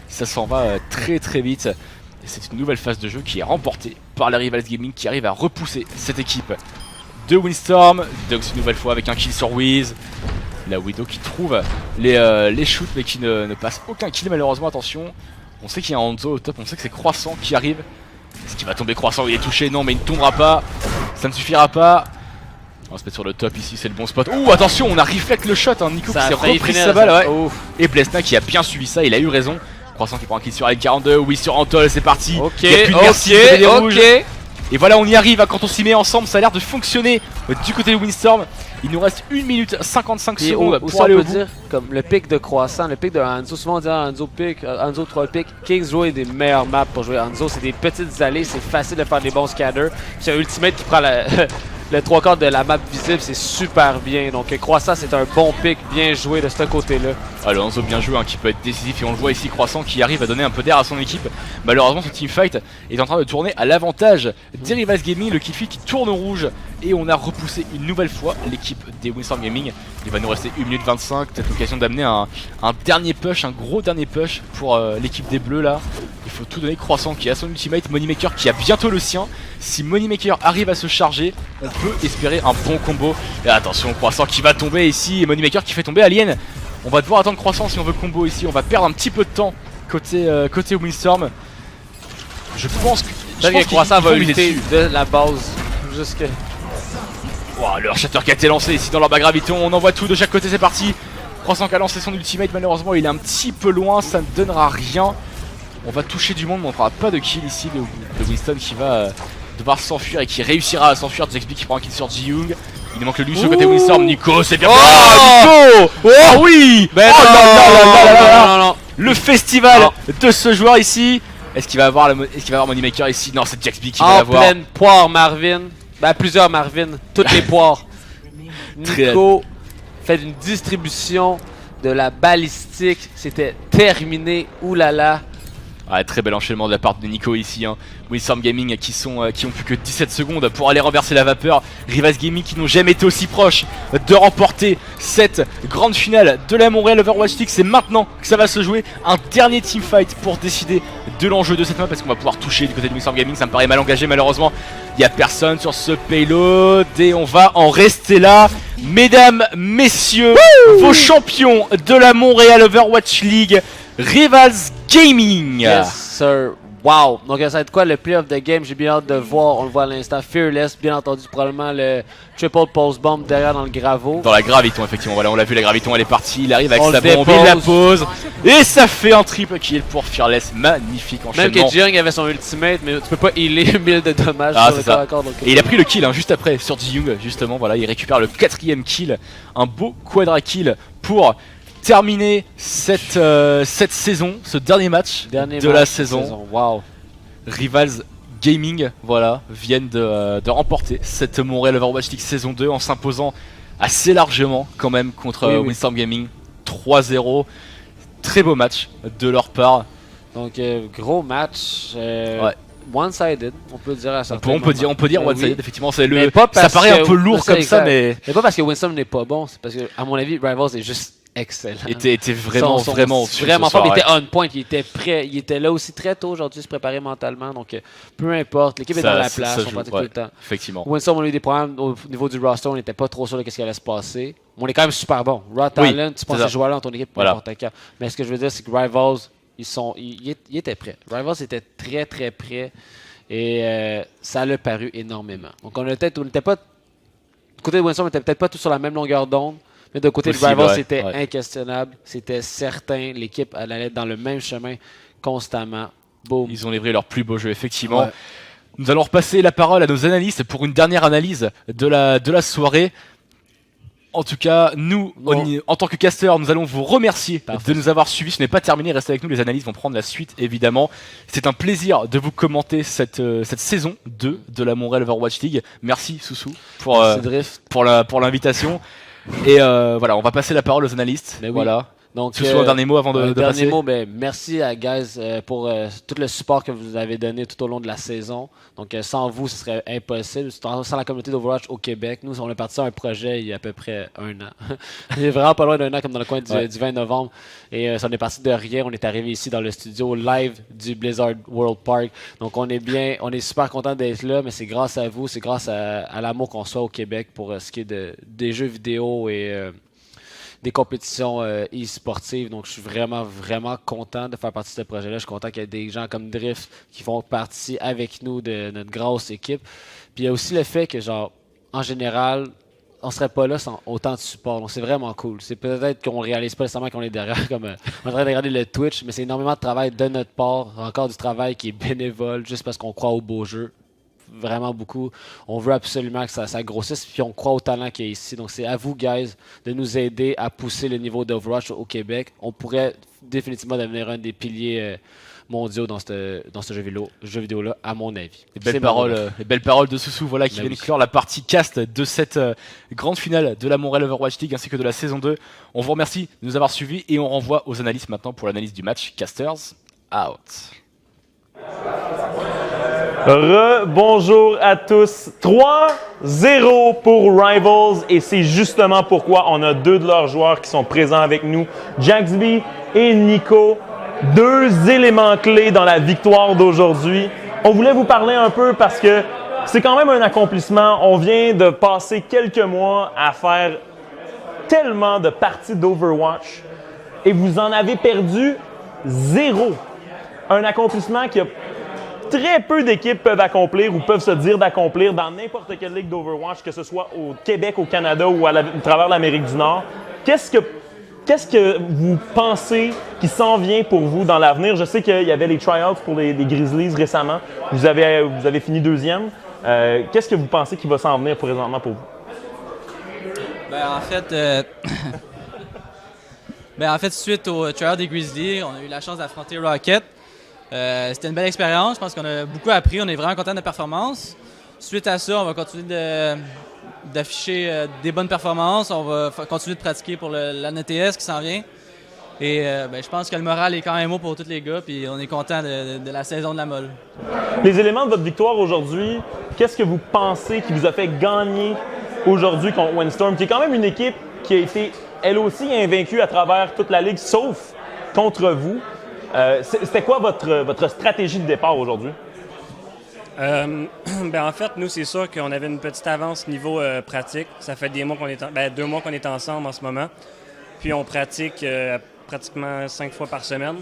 Ça s'en va très très vite. Et c'est une nouvelle phase de jeu qui est remportée par la Rivals Gaming qui arrive à repousser cette équipe de Windstorm. Dunks une nouvelle fois avec un kill sur Wiz. La Widow qui trouve les shoots mais qui ne passe aucun kill malheureusement, attention. On sait qu'il y a un Hanzo au top, on sait que c'est Croissant qui arrive. Est-ce qu'il va tomber Croissant? Il est touché, non mais il ne tombera pas. Ça ne suffira pas. On va se mettre sur le top ici, c'est le bon spot. Ouh attention, on a reflect le shot, hein. Nico qui s'est repris sa balle, ouais. Et Blesna qui a bien suivi ça, il a eu raison. Croissant qui prend un kill sur L42, oui sur Antol, c'est parti. Ok, et voilà, on y arrive, hein. Quand on s'y met ensemble, ça a l'air de fonctionner du côté de Windstorm. Il nous reste 1 minute 55 secondes pour aller au bout. Dire, comme le pic de Croissant, le pic de Hanzo, souvent on dit Hanzo pic, Hanzo 3 pic. Kings Row est des meilleures maps pour jouer Hanzo, c'est des petites allées, c'est facile de faire des bons scatters. C'est un ultimate qui prend le 3/4 de la map visible, c'est super bien. Donc Croissant c'est un bon pic, bien joué de ce côté-là. Alors Hanzo bien joué, hein, qui peut être décisif, et on le voit ici, Croissant qui arrive à donner un peu d'air à son équipe. Malheureusement ce teamfight est en train de tourner à l'avantage des Rivals Gaming, le killfeed qui tourne au rouge. Et on a repoussé une nouvelle fois l'équipe des Windstorm Gaming. Il va nous rester 1 minute 25, peut-être l'occasion d'amener un dernier push, un gros dernier push pour l'équipe des bleus là. Il faut tout donner. Croissant qui a son ultimate, Moneymaker qui a bientôt le sien. Si Moneymaker arrive à se charger, on peut espérer un bon combo. Et attention, Croissant qui va tomber ici, et Moneymaker qui fait tomber Alien. On va devoir attendre Croissant si on veut combo ici, on va perdre un petit peu de temps côté Windstorm. Je pense que Croissant va lutter de la base jusque... Wow, leur Shatter qui a été lancé ici dans leur bas graviton, on envoie tout de chaque côté, c'est parti. Croissant qui a lancé son ultimate, malheureusement il est un petit peu loin, ça ne donnera rien. On va toucher du monde mais on ne fera pas de kill ici de Winston qui va devoir s'enfuir et qui réussira à s'enfuir. Jaxby qui prend un kill sur Ji-Young. Il nous manque le Lucio côté Windstorm. Nico, c'est bien. Oh Nico. Oh oui. Non. Le festival de ce joueur ici. Est-ce qu'il va avoir Moneymaker ici? Non, c'est Jaxby qui va l'avoir. En pleine poire Marvin. Ben, plusieurs Marvin, toutes les poires. Nico fait une distribution de la balistique. C'était terminé. Oulala. Ouais, très bel enchaînement de la part de Nico ici, hein. Windstorm Gaming qui ont plus que 17 secondes pour aller renverser la vapeur. Rivals Gaming qui n'ont jamais été aussi proches de remporter cette grande finale de la Montréal Overwatch League. C'est maintenant que ça va se jouer. Un dernier teamfight pour décider de l'enjeu de cette map, parce qu'on va pouvoir toucher du côté de Windstorm Gaming. Ça me paraît mal engagé malheureusement. Il n'y a personne sur ce payload et on va en rester là. Mesdames, messieurs, vos champions de la Montréal Overwatch League, Rivals Gaming. Yes sir, Wow! Donc, ça va être quoi le play of the game? J'ai bien hâte de voir. On le voit à l'instant. Fearless, bien entendu, probablement le triple post bomb derrière dans le graveau. Dans la graviton, effectivement. Voilà, on l'a vu, la graviton, elle est partie. Il arrive avec On sa le bombe, il la pose. Et ça fait un triple kill pour Fearless. Magnifique enchaînement. Même que Jung avait son ultimate, mais tu peux pas healer 1000 de dommages sur le corps à corps. Et il a pris le kill juste après sur Ji-Young, justement. Voilà, il récupère le 4e kill. Un beau quadra kill pour terminer cette saison, ce dernier match de la saison. Wow. Rivals Gaming, voilà, viennent de remporter cette Montréal Overwatch League saison 2 en s'imposant assez largement quand même contre Windstorm Gaming 3-0. Très beau match de leur part. Donc gros match. One-sided, on peut dire à certains on peut dire one-sided, effectivement. C'est ça paraît un peu lourd comme ça, mais pas parce que Windstorm n'est pas bon, c'est parce que, à mon avis, Rivals est juste excellent. Était vraiment fort. Il était on point, il était prêt. Il était là aussi très tôt aujourd'hui, se préparer mentalement. Donc, peu importe, l'équipe est dans la place, on pratique tout le temps. Effectivement. Windstorm, on a eu des problèmes au niveau du roster, on n'était pas trop sûr de ce qui allait se passer. On est quand même super bon. Raw Talent, tu penses à ces joueurs-là dans ton équipe, n'importe quand. Mais ce que je veux dire, c'est que Rivals, ils étaient prêts. Rivals était très très prêt et ça l'a paru énormément. Donc, on était pas. Du côté de Windstorm, on était peut-être pas tous sur la même longueur d'onde. Mais de côté de Rivals, c'était inquestionnable, c'était certain. L'équipe allait être dans le même chemin constamment. Boom. Ils ont livré leur plus beau jeu, effectivement. Ouais. Nous allons repasser la parole à nos analystes pour une dernière analyse de la soirée. En tout cas, nous, en tant que casteurs, nous allons vous remercier de nous avoir suivis. Ce n'est pas terminé, restez avec nous, les analyses vont prendre la suite, évidemment. C'est un plaisir de vous commenter cette saison 2 de la Montréal Overwatch League. Merci, Soussou, pour l'invitation. Et voilà, on va passer la parole aux analystes. Oui. Voilà. Donc, ce soit un dernier mot avant de passer. Dernier mot, merci à Guys pour tout le support que vous avez donné tout au long de la saison. Donc, sans vous, ce serait impossible. Sans la communauté d'Overwatch au Québec, nous, on est parti sur un projet il y a à peu près 1 an. Il est vraiment pas loin d'1 an, comme dans le coin du 20 novembre. Et ça, on est parti de rien. On est arrivé ici dans le studio live du Blizzard World Park. Donc, on est super content d'être là, mais c'est grâce à vous, c'est grâce à l'amour qu'on soit au Québec pour ce qui est des jeux vidéo et des compétitions e-sportives. Donc, je suis vraiment, vraiment content de faire partie de ce projet-là. Je suis content qu'il y ait des gens comme Drift qui font partie avec nous de notre grosse équipe. Puis, il y a aussi le fait que, genre, en général, on serait pas là sans autant de support. Donc, c'est vraiment cool. C'est peut-être qu'on réalise pas nécessairement qu'on est derrière, comme on est en train de regarder le Twitch, mais c'est énormément de travail de notre part. Encore du travail qui est bénévole, juste parce qu'on croit au beau jeu. Vraiment beaucoup. On veut absolument que ça grossisse, puis on croit au talent qu'il y a ici. Donc, c'est à vous, guys, de nous aider à pousser le niveau d'Overwatch au Québec. On pourrait définitivement devenir un des piliers mondiaux dans ce jeu vidéo-là, à mon avis. Les belles paroles de Soussou, voilà, qui viennent clore la partie cast de cette grande finale de la Montréal Overwatch League ainsi que de la saison 2. On vous remercie de nous avoir suivis et on renvoie aux analystes maintenant pour l'analyse du match. Casters, out. Bonjour à tous. 3-0 pour Rivals et c'est justement pourquoi on a 2 de leurs joueurs qui sont présents avec nous, Jaxby et Nico, 2 éléments clés dans la victoire d'aujourd'hui. On voulait vous parler un peu parce que c'est quand même un accomplissement. On vient de passer quelques mois à faire tellement de parties d'Overwatch et vous en avez perdu 0. Un accomplissement qui a très peu d'équipes peuvent accomplir ou peuvent se dire d'accomplir dans n'importe quelle ligue d'Overwatch, que ce soit au Québec, au Canada ou à travers l'Amérique du Nord. Qu'est-ce que vous pensez qui s'en vient pour vous dans l'avenir? Je sais qu'il y avait les tryouts pour les Grizzlies récemment. Vous avez fini 2e. Qu'est-ce que vous pensez qui va s'en venir présentement pour vous? En fait, suite au tryout des Grizzlies, on a eu la chance d'affronter Rocket. C'était une belle expérience. Je pense qu'on a beaucoup appris. On est vraiment content de la performance. Suite à ça, on va continuer d'afficher des bonnes performances. On va continuer de pratiquer pour l'ANTS qui s'en vient. Et je pense que le moral est quand même haut pour tous les gars. Puis on est content de la saison de la molle. Les éléments de votre victoire aujourd'hui, qu'est-ce que vous pensez qui vous a fait gagner aujourd'hui contre Windstorm, qui est quand même une équipe qui a été, elle aussi, invaincue à travers toute la ligue, sauf contre vous? C'était quoi votre stratégie de départ aujourd'hui? En fait, nous, c'est sûr qu'on avait une petite avance niveau pratique. Ça fait 2 mois qu'on est ensemble en ce moment. Puis on pratique pratiquement 5 fois par semaine.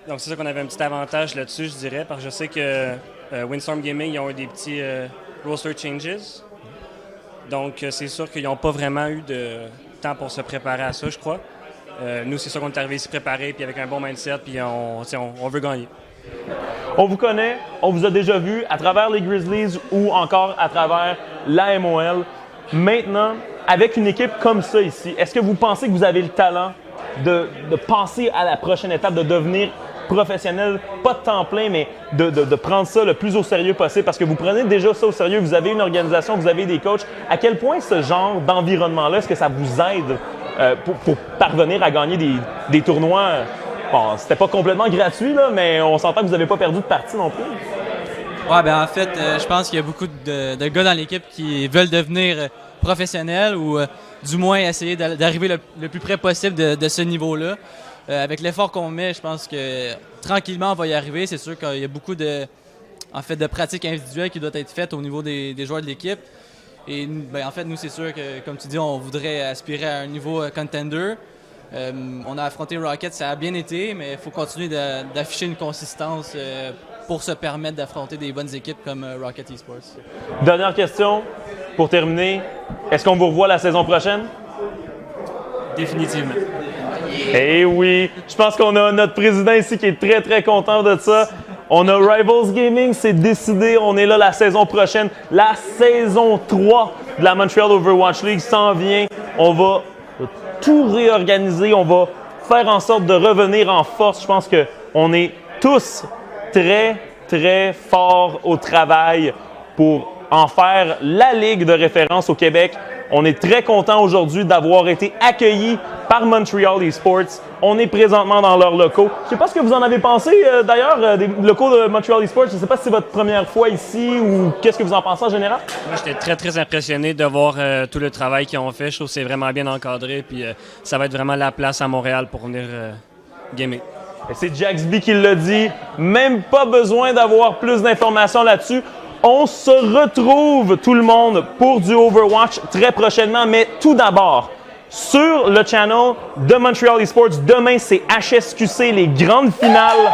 Donc c'est ça qu'on avait un petit avantage là-dessus, je dirais, parce que je sais que Windstorm Gaming, ils ont eu des petits roster changes. Donc c'est sûr qu'ils n'ont pas vraiment eu de temps pour se préparer à ça, je crois. Nous, c'est sûr qu'on est arrivé ici préparé, puis avec un bon mindset, puis on veut gagner. On vous connaît, on vous a déjà vu à travers les Grizzlies ou encore à travers la MOL. Maintenant, avec une équipe comme ça ici, est-ce que vous pensez que vous avez le talent de passer à la prochaine étape, de devenir professionnel, pas de temps plein, mais de prendre ça le plus au sérieux possible? Parce que vous prenez déjà ça au sérieux, vous avez une organisation, vous avez des coachs. À quel point ce genre d'environnement-là, est-ce que ça vous aide pour parvenir à gagner des tournois? Bon, c'était pas complètement gratuit, là, mais on s'entend que vous n'avez pas perdu de partie non plus. Ouais, ben en fait, je pense qu'il y a beaucoup de gars dans l'équipe qui veulent devenir professionnels ou du moins essayer d'arriver le plus près possible de ce niveau-là. Avec l'effort qu'on met, je pense que tranquillement, on va y arriver. C'est sûr qu'il y a beaucoup de pratiques individuelles qui doivent être faites au niveau des joueurs de l'équipe. Et ben, en fait, nous, c'est sûr que, comme tu dis, on voudrait aspirer à un niveau contender. On a affronté Rocket, ça a bien été, mais il faut continuer d'afficher une consistance pour se permettre d'affronter des bonnes équipes comme Rocket Esports. Dernière question, pour terminer. Est-ce qu'on vous revoit la saison prochaine? Définitivement. Eh oui, je pense qu'on a notre président ici qui est très, très content de ça. On a Rivals Gaming, c'est décidé, on est là la saison prochaine. La saison 3 de la Montreal Overwatch League s'en vient. On va tout réorganiser, on va faire en sorte de revenir en force. Je pense qu'on est tous très, très forts au travail pour en faire la ligue de référence au Québec. On est très content aujourd'hui d'avoir été accueillis par Montreal Esports. On est présentement dans leurs locaux. Je ne sais pas ce que vous en avez pensé d'ailleurs, des locaux de Montreal Esports. Je ne sais pas si c'est votre première fois ici ou qu'est-ce que vous en pensez en général? Moi, j'étais très, très impressionné de voir tout le travail qu'ils ont fait. Je trouve que c'est vraiment bien encadré. Puis ça va être vraiment la place à Montréal pour venir gamer. Et c'est Jaxby qui l'a dit. Même pas besoin d'avoir plus d'informations là-dessus. On se retrouve, tout le monde, pour du Overwatch très prochainement. Mais tout d'abord, sur le channel de Montreal Esports, demain, c'est HSQC, les grandes finales.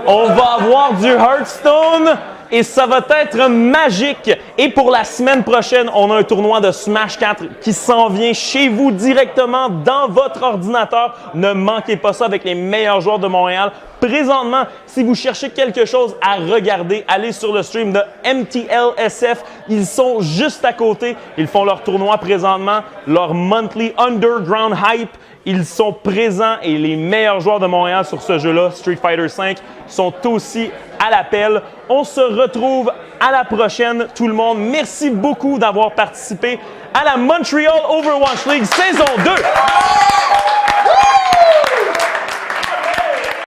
On va avoir du Hearthstone et ça va être magique. Et pour la semaine prochaine, on a un tournoi de Smash 4 qui s'en vient chez vous directement dans votre ordinateur. Ne manquez pas ça avec les meilleurs joueurs de Montréal. Présentement, si vous cherchez quelque chose à regarder, allez sur le stream de MTLSF. Ils sont juste à côté. Ils font leur tournoi présentement, leur Monthly Underground Hype. Ils sont présents et les meilleurs joueurs de Montréal sur ce jeu-là, Street Fighter V, sont aussi à l'appel. On se retrouve à la prochaine, tout le monde. Merci beaucoup d'avoir participé à la Montreal Overwatch League saison 2.